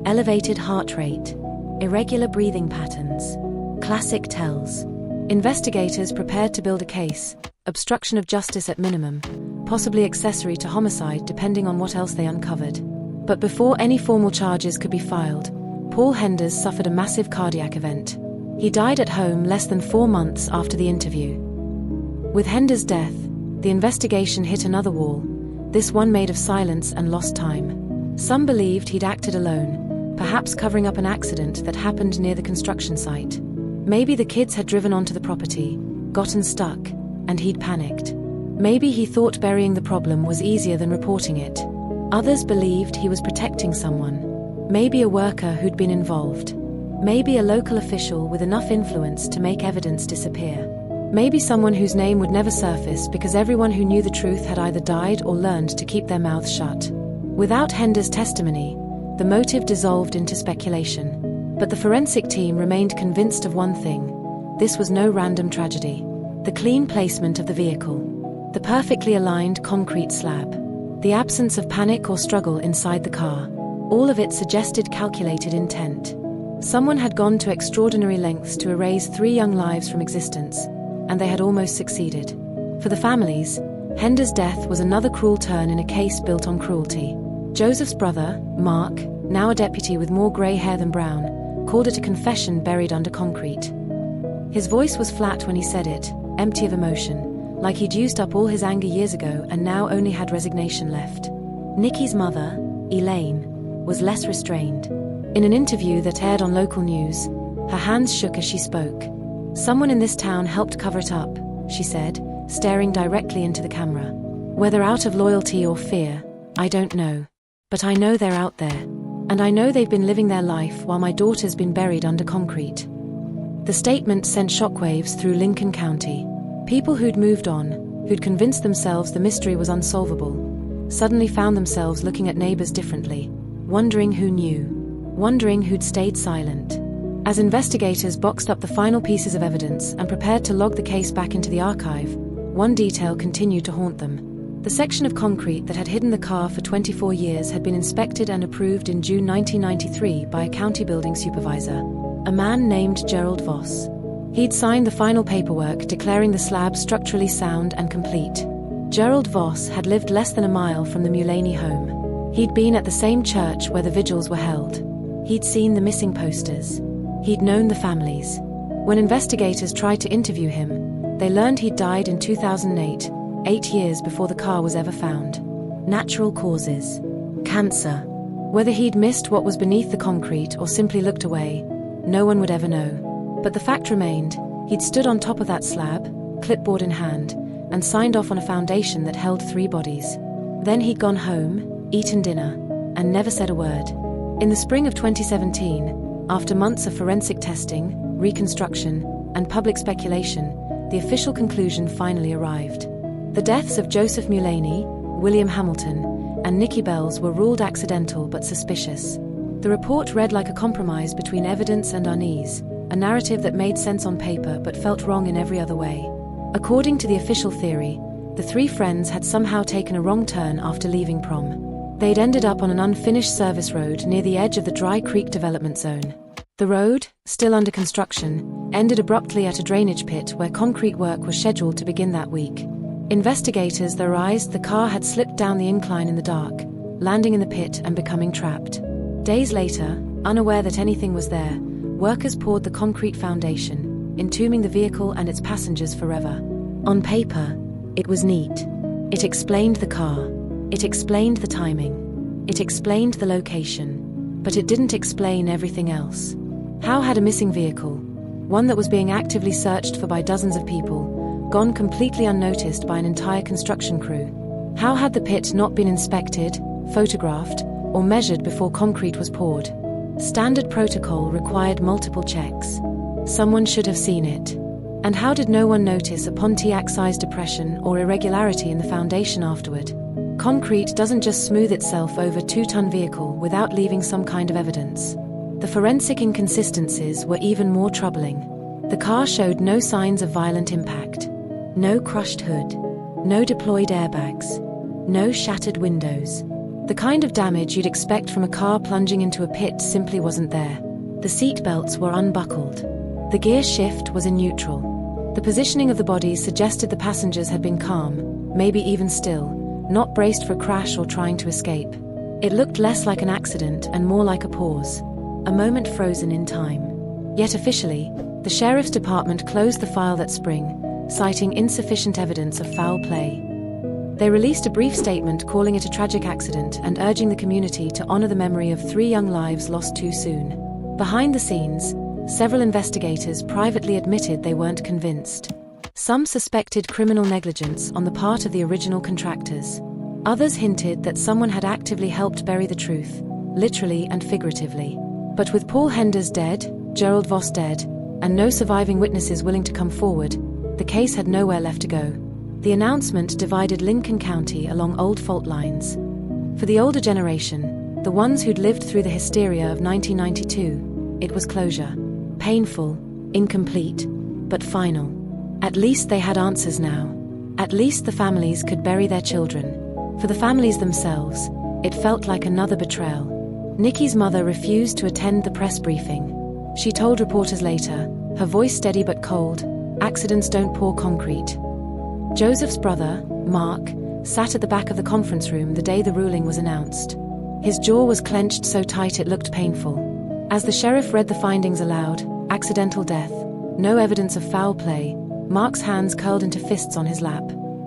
Elevated heart rate, irregular breathing patterns, classic tells. Investigators prepared to build a case, obstruction of justice at minimum, possibly accessory to homicide depending on what else they uncovered. But before any formal charges could be filed, Paul Henders suffered a massive cardiac event. He died at home less than 4 months after the interview. With Hender's death, the investigation hit another wall, this one made of silence and lost time. Some believed he'd acted alone, perhaps covering up an accident that happened near the construction site. Maybe the kids had driven onto the property, gotten stuck, and he'd panicked. Maybe he thought burying the problem was easier than reporting it. Others believed he was protecting someone. Maybe a worker who'd been involved. Maybe a local official with enough influence to make evidence disappear. Maybe someone whose name would never surface because everyone who knew the truth had either died or learned to keep their mouths shut. Without Hender's testimony, the motive dissolved into speculation. But the forensic team remained convinced of one thing: this was no random tragedy. The clean placement of the vehicle, the perfectly aligned concrete slab, the absence of panic or struggle inside the car, all of it suggested calculated intent. Someone had gone to extraordinary lengths to erase 3 young lives from existence, and they had almost succeeded. For the families, Hender's death was another cruel turn in a case built on cruelty. Joseph's brother, Mark, now a deputy with more grey hair than brown, called it a confession buried under concrete. His voice was flat when he said it, empty of emotion, like he'd used up all his anger years ago and now only had resignation left. Nikki's mother, Elaine, was less restrained. In an interview that aired on local news, her hands shook as she spoke. "Someone in this town helped cover it up," she said, staring directly into the camera. "Whether out of loyalty or fear, I don't know. But I know they're out there. And I know they've been living their life while my daughter's been buried under concrete." The statement sent shockwaves through Lincoln County. People who'd moved on, who'd convinced themselves the mystery was unsolvable, suddenly found themselves looking at neighbors differently, wondering who knew, wondering who'd stayed silent. As investigators boxed up the final pieces of evidence and prepared to log the case back into the archive, one detail continued to haunt them. The section of concrete that had hidden the car for 24 years had been inspected and approved in June 1993 by a county building supervisor, a man named Gerald Voss. He'd signed the final paperwork declaring the slab structurally sound and complete. Gerald Voss had lived less than a mile from the Mulaney home. He'd been at the same church where the vigils were held. He'd seen the missing posters. He'd known the families. When investigators tried to interview him, they learned he'd died in 2008, 8 years before the car was ever found. Natural causes. Cancer. Whether he'd missed what was beneath the concrete or simply looked away, no one would ever know. But the fact remained, he'd stood on top of that slab, clipboard in hand, and signed off on a foundation that held 3 bodies. Then he'd gone home, eaten dinner, and never said a word. In the spring of 2017, after months of forensic testing, reconstruction, and public speculation, the official conclusion finally arrived. The deaths of Joseph Mulaney, William Hamilton, and Nikki Beles were ruled accidental but suspicious. The report read like a compromise between evidence and unease, a narrative that made sense on paper but felt wrong in every other way. According to the official theory, the 3 friends had somehow taken a wrong turn after leaving prom. They'd ended up on an unfinished service road near the edge of the Dry Creek development zone. The road, still under construction, ended abruptly at a drainage pit where concrete work was scheduled to begin that week. Investigators theorized the car had slipped down the incline in the dark, landing in the pit and becoming trapped. Days later, unaware that anything was there, workers poured the concrete foundation, entombing the vehicle and its passengers forever. On paper, it was neat. It explained the car. It explained the timing. It explained the location. But it didn't explain everything else. How had a missing vehicle, one that was being actively searched for by dozens of people, gone completely unnoticed by an entire construction crew? How had the pit not been inspected, photographed, or measured before concrete was poured? Standard protocol required multiple checks. Someone should have seen it. And how did no one notice a Pontiac-sized depression or irregularity in the foundation afterward? Concrete doesn't just smooth itself over a 2-ton vehicle without leaving some kind of evidence. The forensic inconsistencies were even more troubling. The car showed no signs of violent impact. No crushed hood. No deployed airbags. No shattered windows. The kind of damage you'd expect from a car plunging into a pit simply wasn't there. The seat belts were unbuckled. The gear shift was in neutral. The positioning of the bodies suggested the passengers had been calm, maybe even still, not braced for a crash or trying to escape. It looked less like an accident and more like a pause, a moment frozen in time. Yet officially, The sheriff's department closed the file that spring, citing insufficient evidence of foul play. They released a brief statement calling it a tragic accident and urging the community to honor the memory of 3 young lives lost too soon. Behind the scenes, several investigators privately admitted they weren't convinced. Some suspected criminal negligence on the part of the original contractors. Others hinted that someone had actively helped bury the truth, literally and figuratively. But with Paul Henders dead, Gerald Voss dead, and no surviving witnesses willing to come forward, the case had nowhere left to go. The announcement divided Lincoln County along old fault lines. For the older generation, the ones who'd lived through the hysteria of 1992, it was closure. Painful, incomplete, but final. At least they had answers now. At least the families could bury their children. For the families themselves, it felt like another betrayal. Nikki's mother refused to attend the press briefing. She told reporters later, her voice steady but cold, "Accidents don't pour concrete." Joseph's brother, Mark, sat at the back of the conference room the day the ruling was announced. His jaw was clenched so tight it looked painful. As the sheriff read the findings aloud, accidental death, no evidence of foul play, Mark's hands curled into fists on his lap.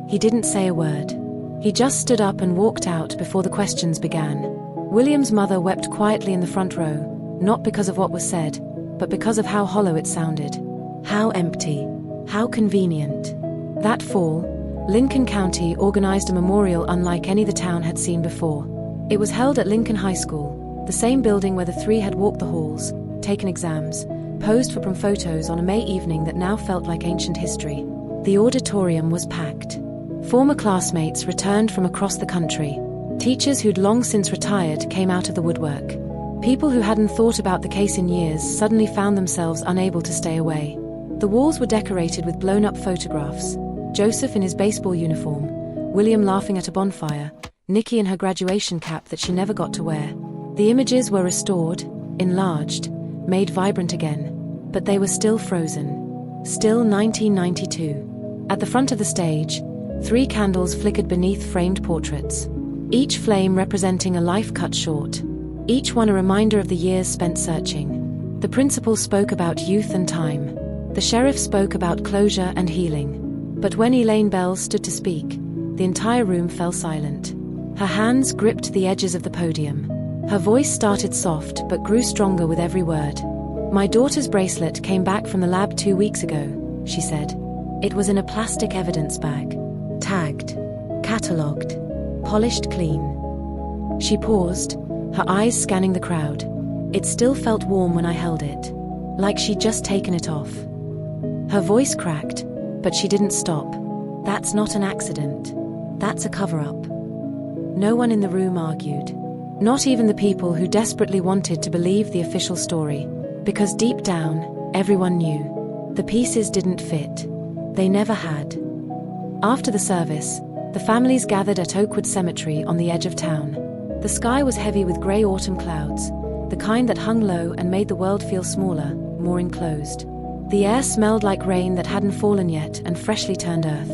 He didn't say a word. He just stood up and walked out before the questions began. William's mother wept quietly in the front row, not because of what was said, but because of how hollow it sounded. How empty. How convenient. That fall, Lincoln County organized a memorial unlike any the town had seen before. It was held at Lincoln High School, the same building where the 3 had walked the halls, taken exams, posed for prom photos on a May evening that now felt like ancient history. The auditorium was packed. Former classmates returned from across the country. Teachers who'd long since retired came out of the woodwork. People who hadn't thought about the case in years suddenly found themselves unable to stay away. The walls were decorated with blown-up photographs. Joseph in his baseball uniform, William laughing at a bonfire, Nikki in her graduation cap that she never got to wear. The images were restored, enlarged, made vibrant again. But they were still frozen. Still 1992. At the front of the stage, 3 candles flickered beneath framed portraits. Each flame representing a life cut short. Each one a reminder of the years spent searching. The principal spoke about youth and time. The sheriff spoke about closure and healing. But when Elaine Bells stood to speak, the entire room fell silent. Her hands gripped the edges of the podium. Her voice started soft but grew stronger with every word. "My daughter's bracelet came back from the lab 2 weeks ago," she said. "It was in a plastic evidence bag. Tagged. Catalogued. Polished clean." She paused, her eyes scanning the crowd. It still felt warm when I held it. Like she'd just taken it off. Her voice cracked, but she didn't stop. "That's not an accident. That's a cover-up." No one in the room argued. Not even the people who desperately wanted to believe the official story. Because deep down, everyone knew. The pieces didn't fit. They never had. After the service, the families gathered at Oakwood Cemetery on the edge of town. The sky was heavy with grey autumn clouds, the kind that hung low and made the world feel smaller, more enclosed. The air smelled like rain that hadn't fallen yet and freshly turned earth.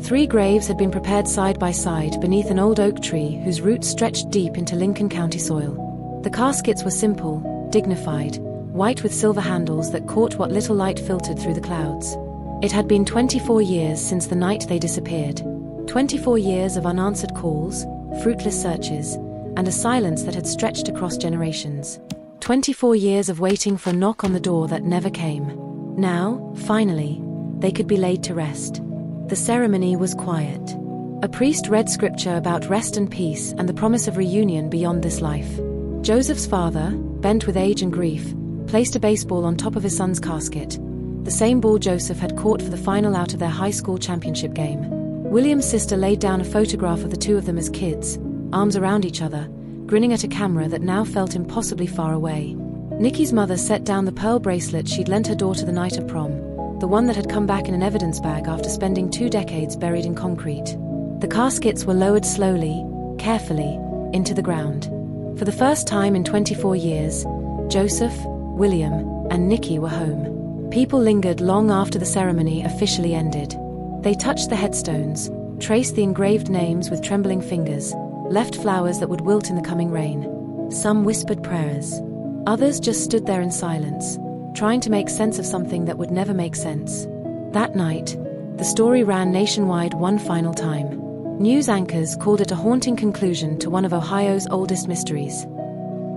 3 graves had been prepared side by side beneath an old oak tree whose roots stretched deep into Lincoln County soil. The caskets were simple, dignified, white with silver handles that caught what little light filtered through the clouds. It had been 24 years since the night they disappeared. 24 years of unanswered calls, fruitless searches, and a silence that had stretched across generations. 24 years of waiting for a knock on the door that never came. Now, finally, they could be laid to rest. The ceremony was quiet. A priest read scripture about rest and peace and the promise of reunion beyond this life. Joseph's father, bent with age and grief, placed a baseball on top of his son's casket, the same ball Joseph had caught for the final out of their high school championship game. William's sister laid down a photograph of the 2 of them as kids, arms around each other, grinning at a camera that now felt impossibly far away. Nikki's mother set down the pearl bracelet she'd lent her daughter the night of prom, the one that had come back in an evidence bag after spending 2 decades buried in concrete. The caskets were lowered slowly, carefully, into the ground. For the first time in 24 years, Joseph, William, and Nikki were home. People lingered long after the ceremony officially ended. They touched the headstones, traced the engraved names with trembling fingers, left flowers that would wilt in the coming rain. Some whispered prayers. Others just stood there in silence, trying to make sense of something that would never make sense. That night, the story ran nationwide one final time. News anchors called it a haunting conclusion to one of Ohio's oldest mysteries.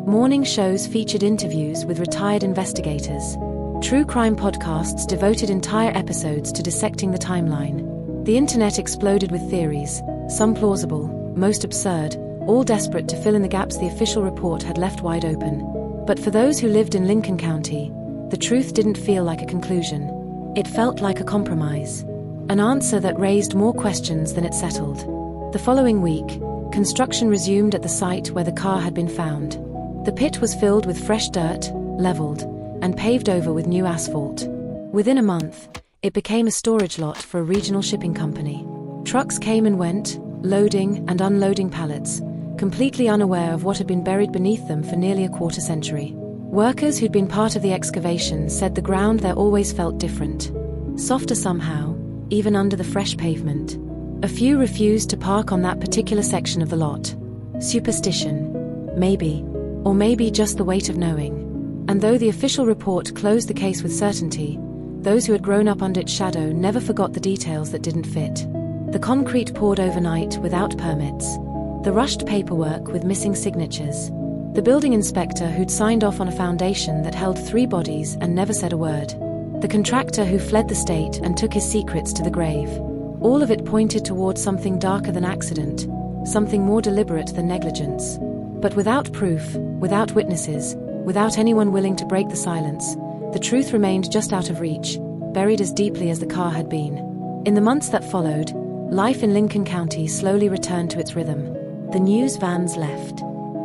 Morning shows featured interviews with retired investigators. True crime podcasts devoted entire episodes to dissecting the timeline. The internet exploded with theories, some plausible, most absurd, all desperate to fill in the gaps the official report had left wide open. But for those who lived in Lincoln County, the truth didn't feel like a conclusion. It felt like a compromise. An answer that raised more questions than it settled. The following week, construction resumed at the site where the car had been found. The pit was filled with fresh dirt, leveled, and paved over with new asphalt. Within a month, it became a storage lot for a regional shipping company. Trucks came and went, loading and unloading pallets, completely unaware of what had been buried beneath them for nearly a quarter century. Workers who'd been part of the excavation said the ground there always felt different. Softer somehow, even under the fresh pavement. A few refused to park on that particular section of the lot. Superstition. Maybe. Or maybe just the weight of knowing. And though the official report closed the case with certainty, those who had grown up under its shadow never forgot the details that didn't fit. The concrete poured overnight without permits. The rushed paperwork with missing signatures. The building inspector who'd signed off on a foundation that held 3 bodies and never said a word. The contractor who fled the state and took his secrets to the grave. All of it pointed towards something darker than accident, something more deliberate than negligence. But without proof, without witnesses, without anyone willing to break the silence, the truth remained just out of reach, buried as deeply as the car had been. In the months that followed, life in Lincoln County slowly returned to its rhythm. The news vans left.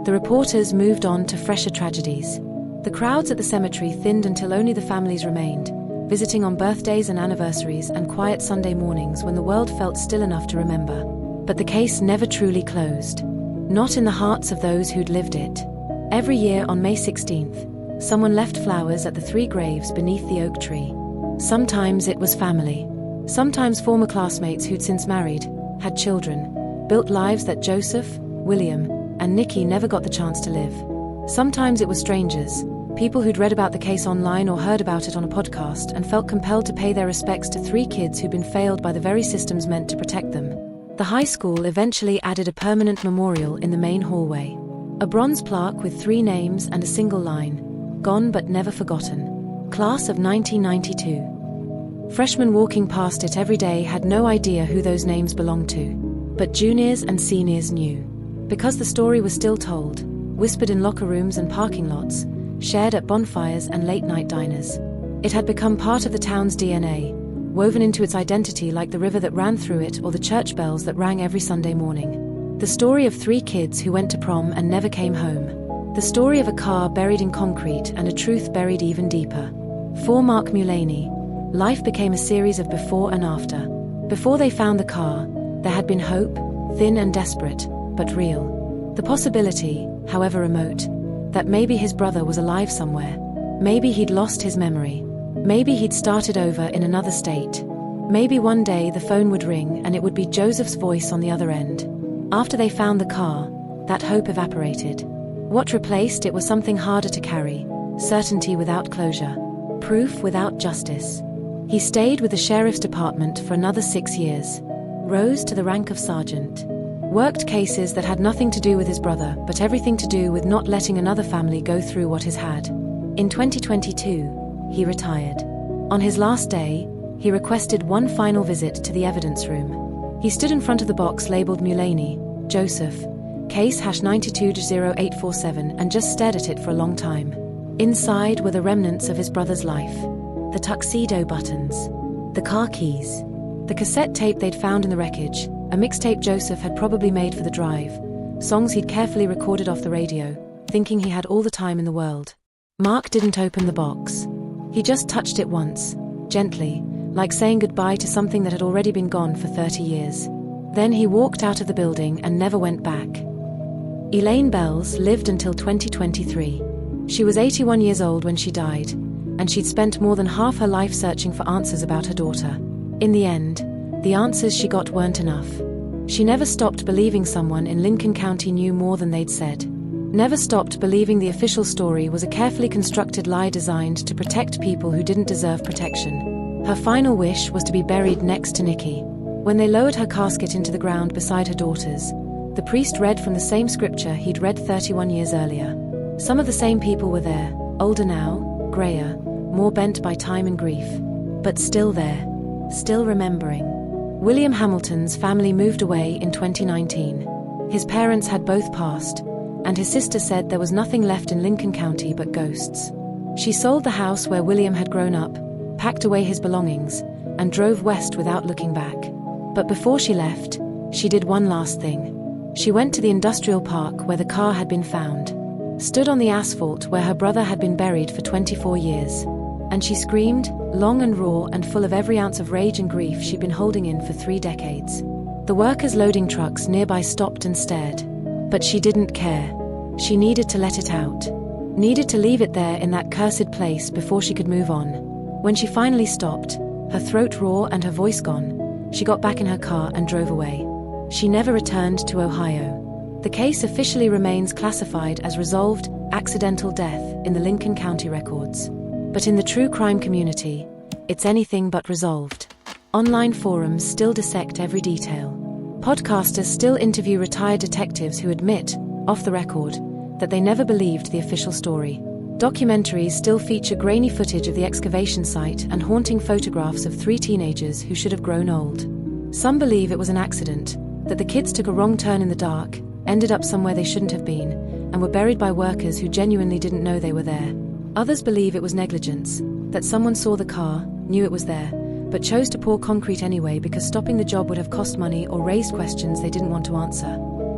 The reporters moved on to fresher tragedies. The crowds at the cemetery thinned until only the families remained, visiting on birthdays and anniversaries and quiet Sunday mornings when the world felt still enough to remember. But the case never truly closed. Not in the hearts of those who'd lived it. Every year on May 16th, someone left flowers at the 3 graves beneath the oak tree. Sometimes it was family. Sometimes former classmates who'd since married, had children, built lives that Joseph, William, and Nikki never got the chance to live. Sometimes it was strangers, people who'd read about the case online or heard about it on a podcast and felt compelled to pay their respects to 3 kids who'd been failed by the very systems meant to protect them. The high school eventually added a permanent memorial in the main hallway. A bronze plaque with 3 names and a single line, "Gone but never forgotten. Class of 1992. Freshmen walking past it every day had no idea who those names belonged to. But juniors and seniors knew. Because the story was still told, whispered in locker rooms and parking lots, shared at bonfires and late-night diners. It had become part of the town's DNA, woven into its identity like the river that ran through it or the church bells that rang every Sunday morning. The story of 3 kids who went to prom and never came home. The story of a car buried in concrete and a truth buried even deeper. For Mark Mulaney, life became a series of before and after. Before they found the car, there had been hope, thin and desperate, but real. The possibility, however remote, that maybe his brother was alive somewhere. Maybe he'd lost his memory. Maybe he'd started over in another state. Maybe one day the phone would ring and it would be Joseph's voice on the other end. After they found the car, that hope evaporated. What replaced it was something harder to carry, certainty without closure, proof without justice. He stayed with the sheriff's department for another 6 years, rose to the rank of sergeant, worked cases that had nothing to do with his brother but everything to do with not letting another family go through what his had. In 2022, he retired. On his last day, he requested one final visit to the evidence room. He stood in front of the box labeled Mulaney, Joseph, case #92-0847 and just stared at it for a long time. Inside were the remnants of his brother's life. The tuxedo buttons. The car keys. The cassette tape they'd found in the wreckage, a mixtape Joseph had probably made for the drive. Songs he'd carefully recorded off the radio, thinking he had all the time in the world. Mark didn't open the box. He just touched it once, gently, like saying goodbye to something that had already been gone for 30 years. Then he walked out of the building and never went back. Elaine Beles lived until 2023. She was 81 years old when she died, and she'd spent more than half her life searching for answers about her daughter. In the end, the answers she got weren't enough. She never stopped believing someone in Lincoln County knew more than they'd said. never stopped believing the official story was a carefully constructed lie designed to protect people who didn't deserve protection. Her final wish was to be buried next to Nikki. When they lowered her casket into the ground beside her daughters, the priest read from the same scripture he'd read 31 years earlier. Some of the same people were there, older now, grayer, more bent by time and grief, but still there, still remembering. William Hamilton's family moved away in 2019. His parents had both passed, and his sister said there was nothing left in Lincoln County but ghosts. She sold the house where William had grown up, packed away his belongings, and drove west without looking back. But before she left, she did one last thing. She went to the industrial park where the car had been found, stood on the asphalt where her brother had been buried for 24 years, and she screamed, long and raw and full of every ounce of rage and grief she'd been holding in for 3 decades. The workers loading trucks nearby stopped and stared. But she didn't care. She needed to let it out. Needed to leave it there in that cursed place before she could move on. When she finally stopped, her throat raw and her voice gone, she got back in her car and drove away. She never returned to Ohio. The case officially remains classified as resolved, accidental death in the Lincoln County records. But in the true crime community, it's anything but resolved. Online forums still dissect every detail. Podcasters still interview retired detectives who admit, off the record, that they never believed the official story. Documentaries still feature grainy footage of the excavation site and haunting photographs of 3 teenagers who should have grown old. Some believe it was an accident, that the kids took a wrong turn in the dark, ended up somewhere they shouldn't have been, and were buried by workers who genuinely didn't know they were there. Others believe it was negligence, that someone saw the car, knew it was there, but chose to pour concrete anyway because stopping the job would have cost money or raised questions they didn't want to answer.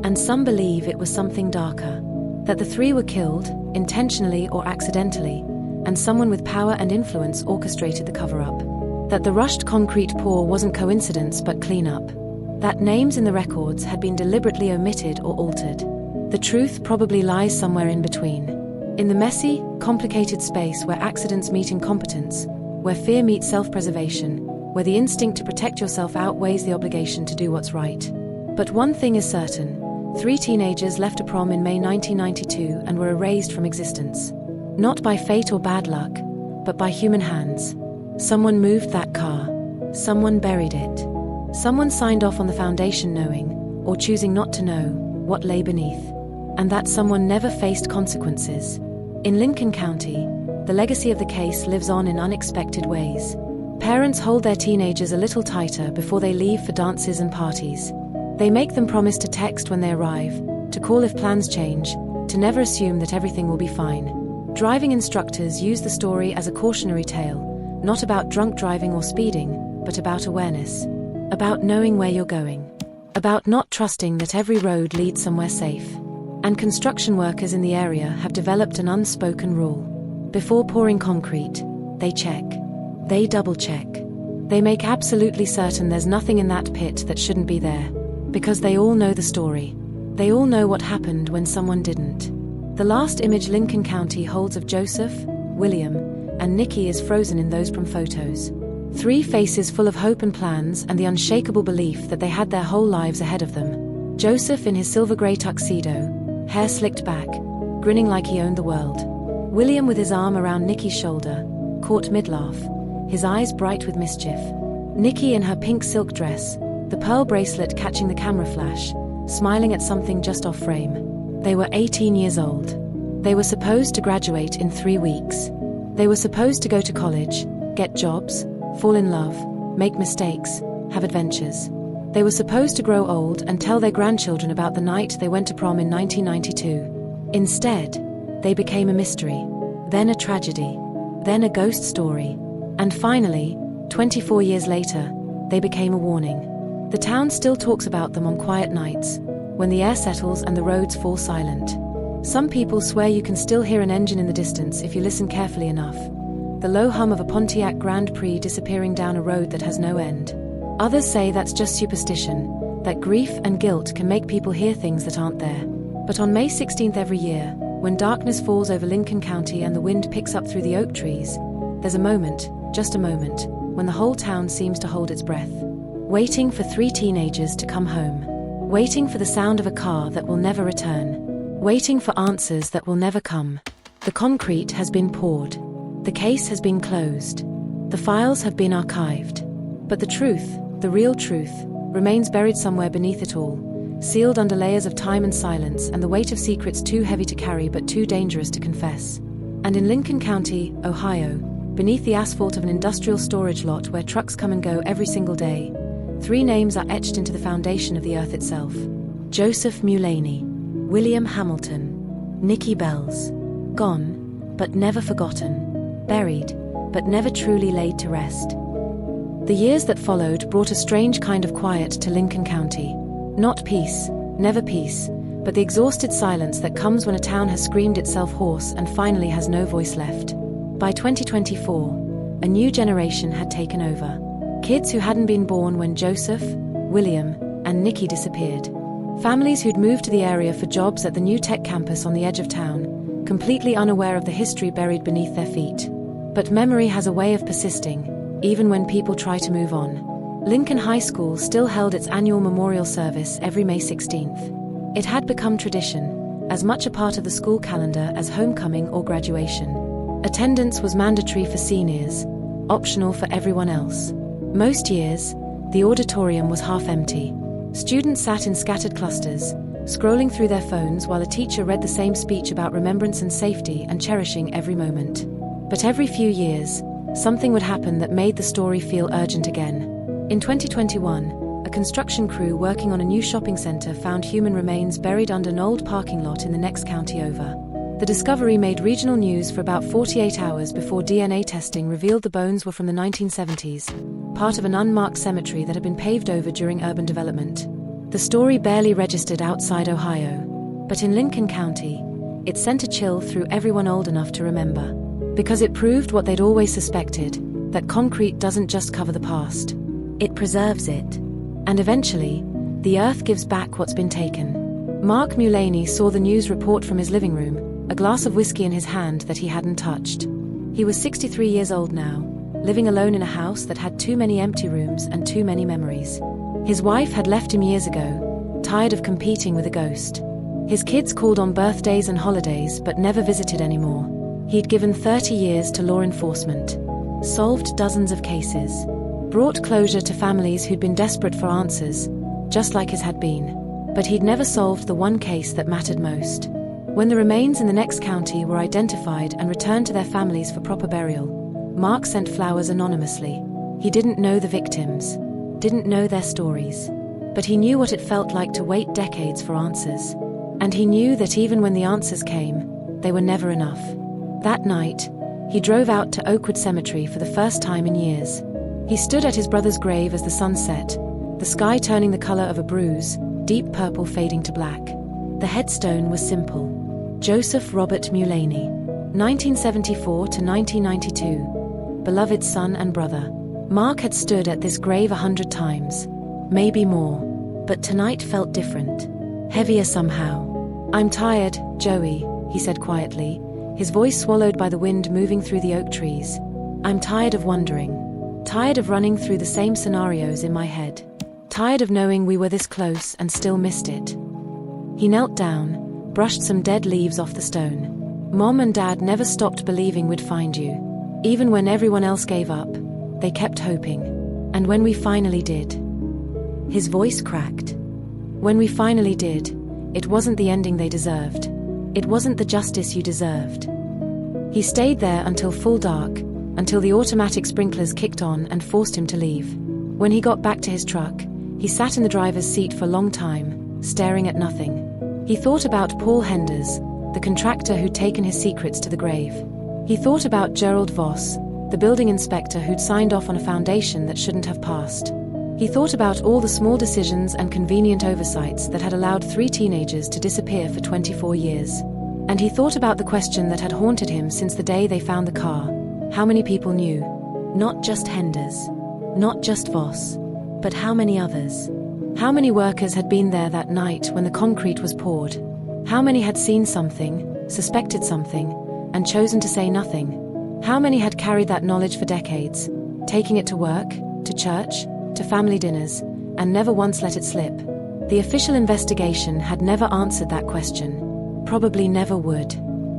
And some believe it was something darker, that the 3 were killed, intentionally or accidentally, and someone with power and influence orchestrated the cover-up. That the rushed concrete pour wasn't coincidence but clean-up. That names in the records had been deliberately omitted or altered. The truth probably lies somewhere in between. In the messy, complicated space where accidents meet incompetence, where fear meets self-preservation, where the instinct to protect yourself outweighs the obligation to do what's right. But one thing is certain. 3 teenagers left a prom in May 1992 and were erased from existence. Not by fate or bad luck, but by human hands. Someone moved that car. Someone buried it. Someone signed off on the foundation knowing, or choosing not to know, what lay beneath. And that someone never faced consequences. In Lincoln County, the legacy of the case lives on in unexpected ways. Parents hold their teenagers a little tighter before they leave for dances and parties. They make them promise to text when they arrive, to call if plans change, to never assume that everything will be fine. Driving instructors use the story as a cautionary tale, not about drunk driving or speeding, but about awareness. About knowing where you're going. About not trusting that every road leads somewhere safe. And construction workers in the area have developed an unspoken rule. Before pouring concrete, they check. They double-check. They make absolutely certain there's nothing in that pit that shouldn't be there. Because they all know the story. They all know what happened when someone didn't. The last image Lincoln County holds of Joseph, William, and Nikki is frozen in those prom photos. 3 faces full of hope and plans and the unshakable belief that they had their whole lives ahead of them. Joseph in his silver-grey tuxedo, hair slicked back, grinning like he owned the world. William with his arm around Nikki's shoulder, caught mid-laugh, his eyes bright with mischief. Nikki in her pink silk dress, the pearl bracelet catching the camera flash, smiling at something just off frame. They were 18 years old. They were supposed to graduate in 3 weeks. They were supposed to go to college, get jobs, fall in love, make mistakes, have adventures. They were supposed to grow old and tell their grandchildren about the night they went to prom in 1992. Instead, they became a mystery, then a tragedy, then a ghost story, and finally, 24 years later, they became a warning. The town still talks about them on quiet nights, when the air settles and the roads fall silent. Some people swear you can still hear an engine in the distance if you listen carefully enough. The low hum of a Pontiac Grand Prix disappearing down a road that has no end. Others say that's just superstition, that grief and guilt can make people hear things that aren't there. But on May 16th every year, when darkness falls over Lincoln County and the wind picks up through the oak trees, there's a moment, just a moment, when the whole town seems to hold its breath. Waiting for 3 teenagers to come home. Waiting for the sound of a car that will never return. waiting for answers that will never come. The concrete has been poured. The case has been closed. The files have been archived. But the truth, the real truth, remains buried somewhere beneath it all, sealed under layers of time and silence and the weight of secrets too heavy to carry but too dangerous to confess. And in Lincoln County, Ohio, beneath the asphalt of an industrial storage lot where trucks come and go every single day, 3 names are etched into the foundation of the earth itself. Joseph Mulaney, William Hamilton, Nikki Beles. Gone, but never forgotten. Buried, but never truly laid to rest. The years that followed brought a strange kind of quiet to Lincoln County. Not peace, never peace, but the exhausted silence that comes when a town has screamed itself hoarse and finally has no voice left. By 2024, a new generation had taken over. Kids who hadn't been born when Joseph, William, and Nikki disappeared. Families who'd moved to the area for jobs at the new tech campus on the edge of town, completely unaware of the history buried beneath their feet. But memory has a way of persisting, even when people try to move on. Lincoln High School still held its annual memorial service every May 16th. It had become tradition, as much a part of the school calendar as homecoming or graduation. Attendance was mandatory for seniors, optional for everyone else. Most years, the auditorium was half empty. Students sat in scattered clusters, scrolling through their phones while a teacher read the same speech about remembrance and safety and cherishing every moment. But every few years, something would happen that made the story feel urgent again. In 2021, a construction crew working on a new shopping center found human remains buried under an old parking lot in the next county over. The discovery made regional news for about 48 hours before DNA testing revealed the bones were from the 1970s, part of an unmarked cemetery that had been paved over during urban development. The story barely registered outside Ohio, but in Lincoln County, it sent a chill through everyone old enough to remember. Because it proved what they'd always suspected, that concrete doesn't just cover the past. It preserves it. And eventually, the earth gives back what's been taken. Mark Mulaney saw the news report from his living room, a glass of whiskey in his hand that he hadn't touched. He was 63 years old now, living alone in a house that had too many empty rooms and too many memories. His wife had left him years ago, tired of competing with a ghost. His kids called on birthdays and holidays but never visited anymore. He'd given 30 years to law enforcement, solved dozens of cases, brought closure to families who'd been desperate for answers, just like his had been. But he'd never solved the one case that mattered most. When the remains in the next county were identified and returned to their families for proper burial, Mark sent flowers anonymously. He didn't know the victims, didn't know their stories, but he knew what it felt like to wait decades for answers. And he knew that even when the answers came, they were never enough. That night, he drove out to Oakwood Cemetery for the first time in years. He stood at his brother's grave as the sun set, the sky turning the color of a bruise, deep purple fading to black. The headstone was simple. Joseph Robert Mulaney, 1974 to 1992, beloved son and brother. Mark had stood at this grave 100 times, maybe more, but tonight felt different, heavier somehow. "I'm tired, Joey," he said quietly, his voice swallowed by the wind moving through the oak trees. "I'm tired of wondering. Tired of running through the same scenarios in my head. Tired of knowing we were this close and still missed it." He knelt down, brushed some dead leaves off the stone. "Mom and Dad never stopped believing we'd find you. Even when everyone else gave up, they kept hoping. And when we finally did..." His voice cracked. "When we finally did, it wasn't the ending they deserved. It wasn't the justice you deserved." He stayed there until full dark, until the automatic sprinklers kicked on and forced him to leave. When he got back to his truck, he sat in the driver's seat for a long time, staring at nothing. He thought about Paul Henders, the contractor who'd taken his secrets to the grave. He thought about Gerald Voss, the building inspector who'd signed off on a foundation that shouldn't have passed. He thought about all the small decisions and convenient oversights that had allowed 3 teenagers to disappear for 24 years. And he thought about the question that had haunted him since the day they found the car. How many people knew? Not just Henders, not just Voss, but how many others? How many workers had been there that night when the concrete was poured? How many had seen something, suspected something, and chosen to say nothing? How many had carried that knowledge for decades, taking it to work, to church, to family dinners, and never once let it slip? The official investigation had never answered that question. probably never would.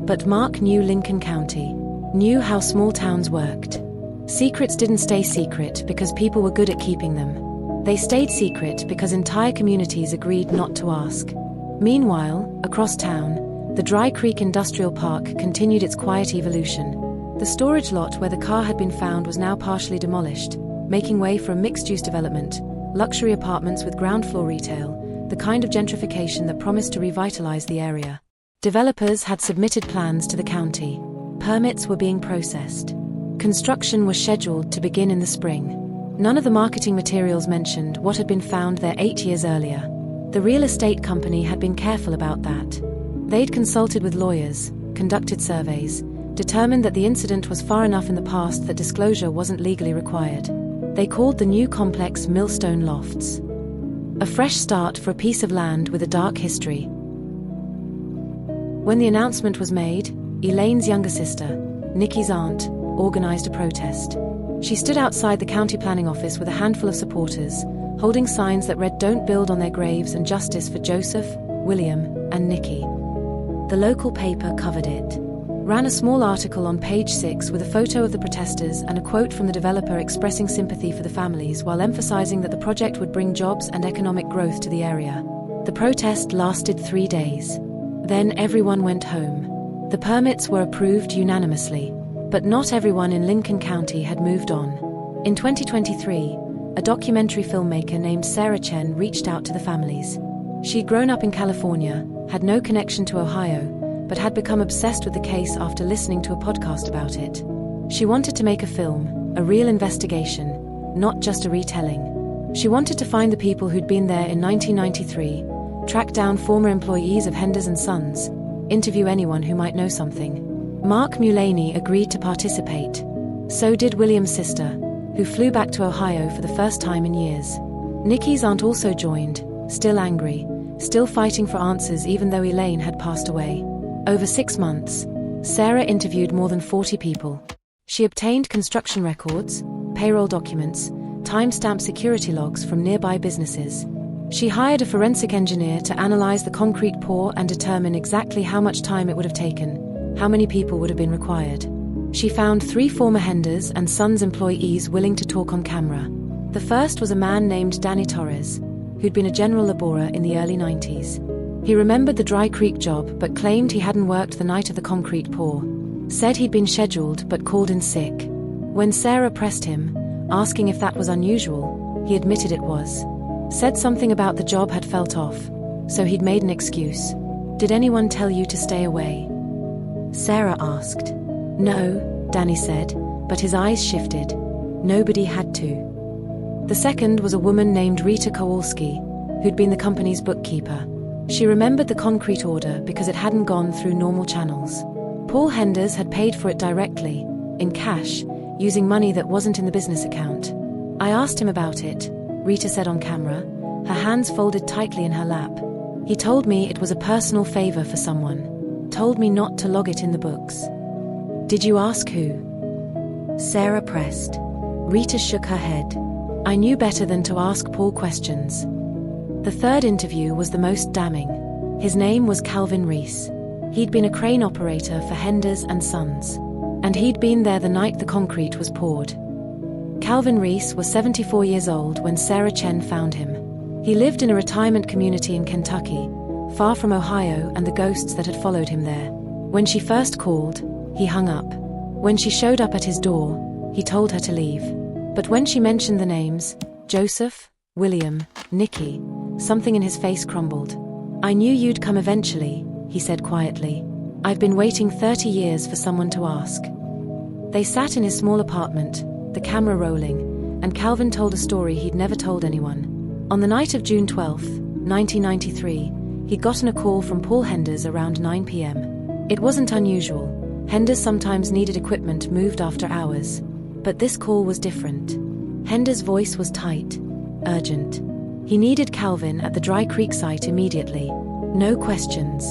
But Mark knew Lincoln County, knew how small towns worked. Secrets didn't stay secret because people were good at keeping them. They stayed secret because entire communities agreed not to ask. Meanwhile, across town, the Dry Creek Industrial Park continued its quiet evolution. The storage lot where the car had been found was now partially demolished, making way for a mixed-use development, luxury apartments with ground floor retail, the kind of gentrification that promised to revitalize the area. Developers had submitted plans to the county. Permits were being processed. Construction was scheduled to begin in the spring. None of the marketing materials mentioned what had been found there 8 years earlier. The real estate company had been careful about that. They'd consulted with lawyers, conducted surveys, determined that the incident was far enough in the past that disclosure wasn't legally required. They called the new complex Millstone Lofts. A fresh start for a piece of land with a dark history. When the announcement was made, Elaine's younger sister, Nikki's aunt, organized a protest. She stood outside the county planning office with a handful of supporters, holding signs that read "Don't build on their graves" and "Justice for Joseph, William, and Nikki." The local paper covered it. Ran a small article on page 6 with a photo of the protesters and a quote from the developer expressing sympathy for the families while emphasizing that the project would bring jobs and economic growth to the area. The protest lasted 3 days. Then everyone went home. The permits were approved unanimously. But not everyone in Lincoln County had moved on. In 2023, a documentary filmmaker named Sarah Chen reached out to the families. She'd grown up in California, had no connection to Ohio, but had become obsessed with the case after listening to a podcast about it. She wanted to make a film, a real investigation, not just a retelling. She wanted to find the people who'd been there in 1993, track down former employees of Henders & Sons, interview anyone who might know something. Mark Mulaney agreed to participate. So did William's sister, who flew back to Ohio for the first time in years. Nikki's aunt also joined, still angry, still fighting for answers even though Elaine had passed away. Over 6 months, Sarah interviewed more than 40 people. She obtained construction records, payroll documents, timestamp security logs from nearby businesses. She hired a forensic engineer to analyze the concrete pour and determine exactly how much time it would have taken, how many people would have been required. She found 3 former Henders and Sons employees willing to talk on camera. The first was a man named Danny Torres, who'd been a general laborer in the early 90s. He remembered the Dry Creek job but claimed he hadn't worked the night of the concrete pour. Said he'd been scheduled but called in sick. When Sarah pressed him, asking if that was unusual, he admitted it was. Said something about the job had felt off, so he'd made an excuse. "Did anyone tell you to stay away?" Sarah asked. "No," Danny said, but his eyes shifted. Nobody had to. The second was a woman named Rita Kowalski, who'd been the company's bookkeeper. She remembered the concrete order because it hadn't gone through normal channels. Paul Henders had paid for it directly, in cash, using money that wasn't in the business account. "I asked him about it," Rita said on camera, her hands folded tightly in her lap. "He told me it was a personal favor for someone. Told me not to log it in the books." "Did you ask who?" Sarah pressed. Rita shook her head. "I knew better than to ask Paul questions." The third interview was the most damning. His name was Calvin Reese. He'd been a crane operator for Henders & Sons. And he'd been there the night the concrete was poured. Calvin Reese was 74 years old when Sarah Chen found him. He lived in a retirement community in Kentucky, far from Ohio and the ghosts that had followed him there. When she first called, he hung up. When she showed up at his door, he told her to leave. But when she mentioned the names, Joseph, William, Nikki, something in his face crumbled. "I knew you'd come eventually," he said quietly. "I've been waiting 30 years for someone to ask." They sat in his small apartment, the camera rolling, and Calvin told a story he'd never told anyone. On the night of June 12, 1993, he'd gotten a call from Paul Henders around 9 p.m. It wasn't unusual. Henders sometimes needed equipment moved after hours. But this call was different. Henders' voice was tight, urgent. He needed Calvin at the Dry Creek site immediately. No questions.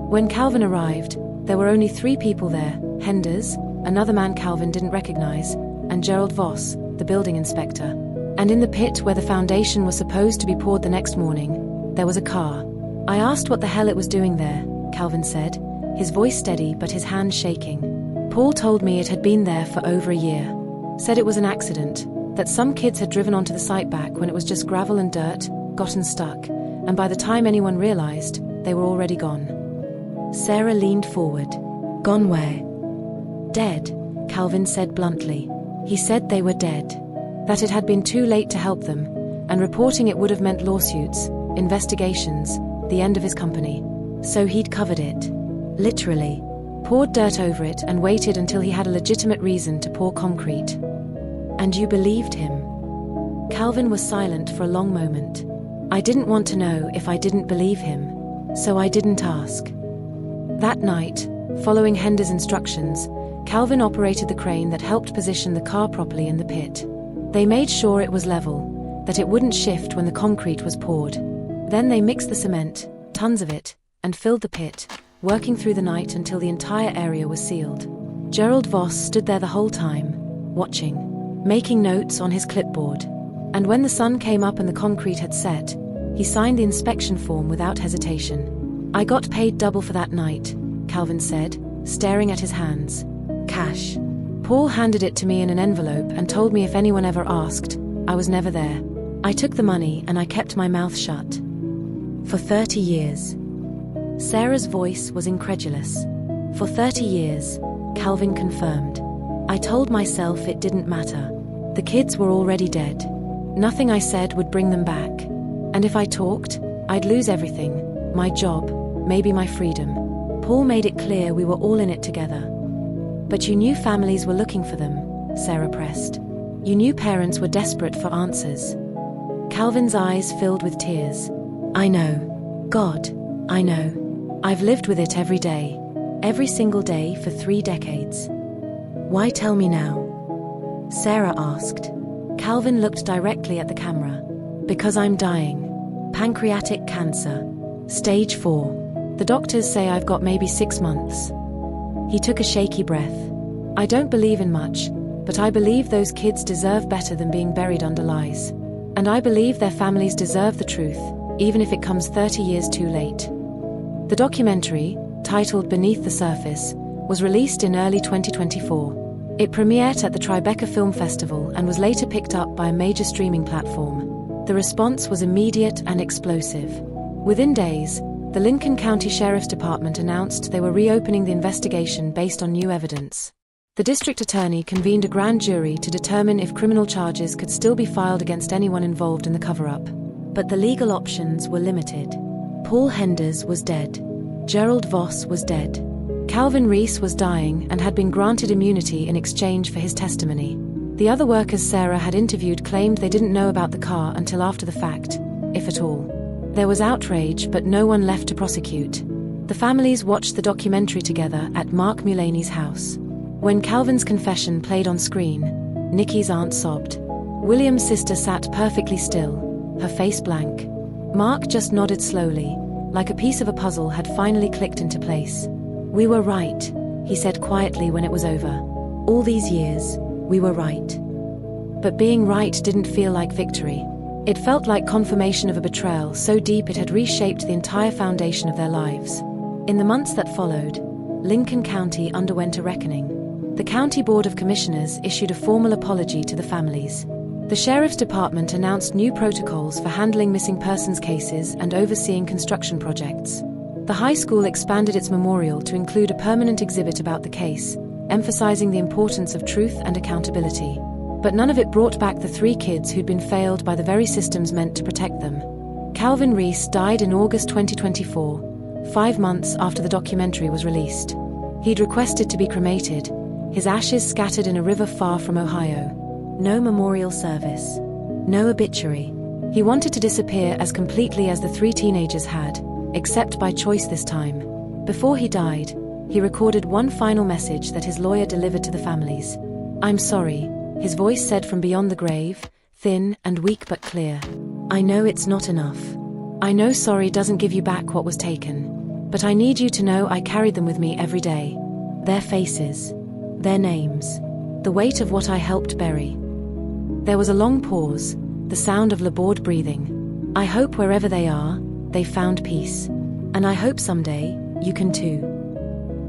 When Calvin arrived, there were only 3 people there: Henders, another man Calvin didn't recognize, and Gerald Voss, the building inspector. And in the pit where the foundation was supposed to be poured the next morning, there was a car. "I asked what the hell it was doing there," Calvin said, his voice steady but his hands shaking. Paul told me it had been there for over a year. Said it was an accident, that some kids had driven onto the site back when it was just gravel and dirt, gotten stuck, and by the time anyone realized, they were already gone. Sarah leaned forward. Gone where? Dead, Calvin said bluntly. He said they were dead. That it had been too late to help them, and reporting it would have meant lawsuits, investigations, the end of his company. So he'd covered it. Literally. Poured dirt over it and waited until he had a legitimate reason to pour concrete. And you believed him? Calvin was silent for a long moment. I didn't want to know if I didn't believe him, so I didn't ask. That night, following Hender's instructions, Calvin operated the crane that helped position the car properly in the pit. They made sure it was level, that it wouldn't shift when the concrete was poured. Then they mixed the cement, tons of it, and filled the pit, working through the night until the entire area was sealed. Gerald Voss stood there the whole time, watching, making notes on his clipboard. And when the sun came up and the concrete had set, he signed the inspection form without hesitation. I got paid double for that night, Calvin said, staring at his hands. Cash. Paul handed it to me in an envelope and told me if anyone ever asked, I was never there. I took the money and I kept my mouth shut. For 30 years. Sarah's voice was incredulous. For 30 years, Calvin confirmed. I told myself it didn't matter. The kids were already dead. Nothing I said would bring them back. And if I talked, I'd lose everything. My job, maybe my freedom. Paul made it clear we were all in it together. But you knew families were looking for them, Sarah pressed. You knew parents were desperate for answers. Calvin's eyes filled with tears. I know. God, I know. I've lived with it every day. Every single day for 3 decades. Why tell me now? Sarah asked. Calvin looked directly at the camera. Because I'm dying. Pancreatic cancer. Stage 4. The doctors say I've got maybe 6 months. He took a shaky breath. I don't believe in much, but I believe those kids deserve better than being buried under lies. And I believe their families deserve the truth, even if it comes 30 years too late. The documentary, titled Beneath the Surface, was released in early 2024. It premiered at the Tribeca Film Festival and was later picked up by a major streaming platform. The response was immediate and explosive. Within days, the Lincoln County Sheriff's Department announced they were reopening the investigation based on new evidence. The district attorney convened a grand jury to determine if criminal charges could still be filed against anyone involved in the cover-up. But the legal options were limited. Paul Henders was dead. Gerald Voss was dead. Calvin Reese was dying and had been granted immunity in exchange for his testimony. The other workers Sarah had interviewed claimed they didn't know about the car until after the fact, if at all. There was outrage, but no one left to prosecute. The families watched the documentary together at Mark Mulaney's house. When Calvin's confession played on screen, Nikki's aunt sobbed. William's sister sat perfectly still, her face blank. Mark just nodded slowly, like a piece of a puzzle had finally clicked into place. We were right, he said quietly when it was over. All these years, we were right. But being right didn't feel like victory. It felt like confirmation of a betrayal so deep it had reshaped the entire foundation of their lives. In the months that followed, Lincoln County underwent a reckoning. The County Board of Commissioners issued a formal apology to the families. The Sheriff's Department announced new protocols for handling missing persons cases and overseeing construction projects. The high school expanded its memorial to include a permanent exhibit about the case, emphasizing the importance of truth and accountability. But none of it brought back the 3 kids who'd been failed by the very systems meant to protect them. Calvin Reese died in August 2024, 5 months after the documentary was released. He'd requested to be cremated, his ashes scattered in a river far from Ohio. No memorial service. No obituary. He wanted to disappear as completely as the 3 teenagers had, except by choice this time. Before he died, he recorded one final message that his lawyer delivered to the families. I'm sorry, his voice said from beyond the grave, thin and weak but clear. I know it's not enough. I know sorry doesn't give you back what was taken. But I need you to know I carried them with me every day. Their faces. Their names. The weight of what I helped bury. There was a long pause, the sound of labored breathing. I hope wherever they are, they found peace. And I hope someday, you can too.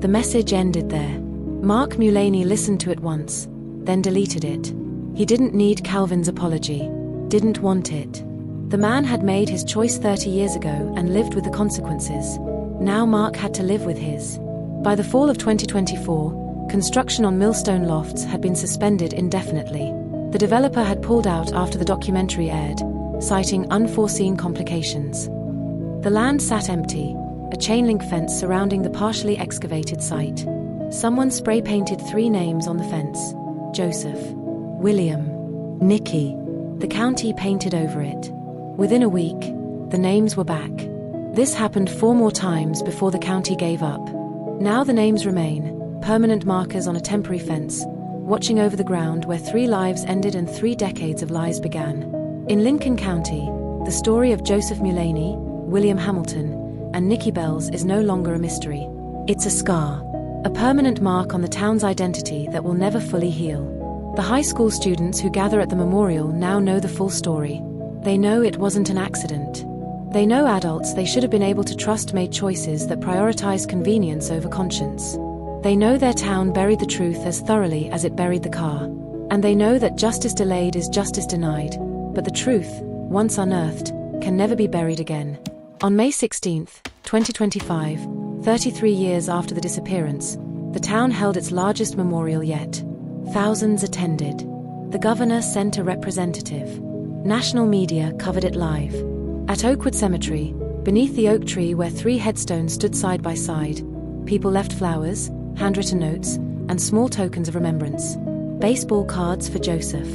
The message ended there. Mark Mulaney listened to it once, then deleted it. He didn't need Calvin's apology, didn't want it. The man had made his choice 30 years ago and lived with the consequences. Now Mark had to live with his. By the fall of 2024, construction on Millstone Lofts had been suspended indefinitely. The developer had pulled out after the documentary aired, citing unforeseen complications. The land sat empty, a chain-link fence surrounding the partially excavated site. Someone spray-painted 3 names on the fence: Joseph, William, Nikki. The county painted over it. Within a week, the names were back. This happened 4 more times before the county gave up. Now the names remain, permanent markers on a temporary fence, watching over the ground where 3 lives ended and 3 decades of lies began. In Lincoln County, the story of Joseph Mulaney, William Hamilton, and Nikki Beles is no longer a mystery. It's a scar, a permanent mark on the town's identity that will never fully heal. The high school students who gather at the memorial now know the full story. They know it wasn't an accident. They know adults they should have been able to trust made choices that prioritized convenience over conscience. They know their town buried the truth as thoroughly as it buried the car. And they know that justice delayed is justice denied. But the truth, once unearthed, can never be buried again. On May 16, 2025, 33 years after the disappearance, the town held its largest memorial yet. Thousands attended. The governor sent a representative. National media covered it live. At Oakwood Cemetery, beneath the oak tree where 3 headstones stood side by side, people left flowers, handwritten notes, and small tokens of remembrance. Baseball cards for Joseph.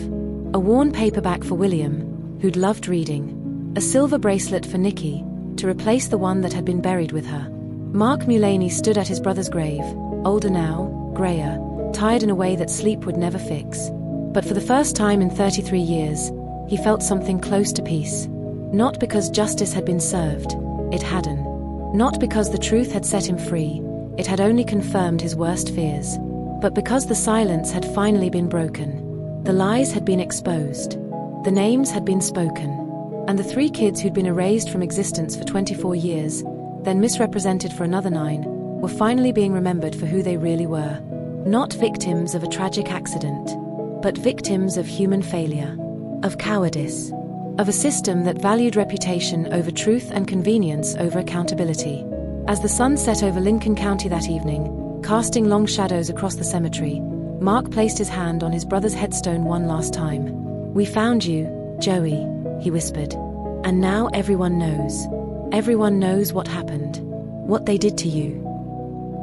A worn paperback for William, who'd loved reading. A silver bracelet for Nikki, to replace the one that had been buried with her. Mark Mulaney stood at his brother's grave, older now, grayer, tired in a way that sleep would never fix. But for the first time in 33 years, he felt something close to peace. Not because justice had been served, it hadn't. Not because the truth had set him free, it had only confirmed his worst fears. But because the silence had finally been broken. The lies had been exposed. The names had been spoken. And the 3 kids who'd been erased from existence for 24 years, then misrepresented for another 9, were finally being remembered for who they really were. Not victims of a tragic accident, but victims of human failure, of cowardice, of a system that valued reputation over truth and convenience over accountability. As the sun set over Lincoln County that evening, casting long shadows across the cemetery, Mark placed his hand on his brother's headstone one last time. "We found you, Joey," he whispered. "And now everyone knows. Everyone knows what happened. What they did to you."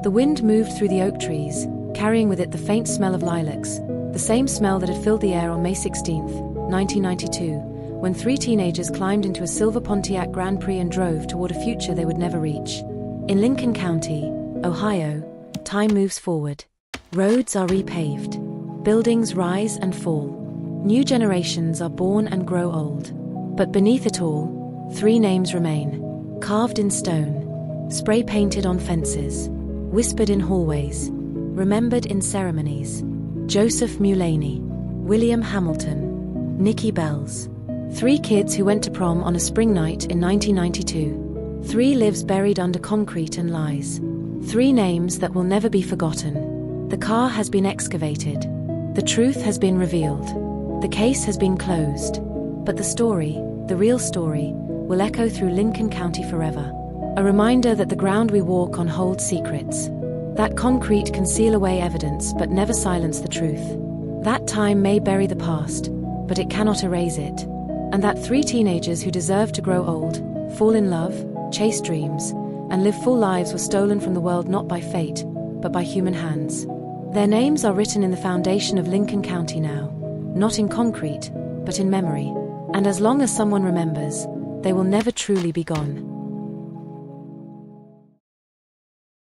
The wind moved through the oak trees, carrying with it the faint smell of lilacs, the same smell that had filled the air on May 16, 1992, when 3 teenagers climbed into a silver Pontiac Grand Prix and drove toward a future they would never reach. In Lincoln County, Ohio, time moves forward. Roads are repaved. Buildings rise and fall. New generations are born and grow old. But beneath it all, 3 names remain. Carved in stone, spray-painted on fences, whispered in hallways, remembered in ceremonies. Joseph Mulaney, William Hamilton, Nikki Beles. 3 kids who went to prom on a spring night in 1992. 3 lives buried under concrete and lies. 3 names that will never be forgotten. The car has been excavated. The truth has been revealed. The case has been closed. But the story, the real story, will echo through Lincoln County forever. A reminder that the ground we walk on holds secrets. That concrete can seal away evidence but never silence the truth. That time may bury the past, but it cannot erase it. And that 3 teenagers who deserve to grow old, fall in love, chase dreams, and live full lives were stolen from the world not by fate, but by human hands. Their names are written in the foundation of Lincoln County now, not in concrete, but in memory. And as long as someone remembers, they will never truly be gone.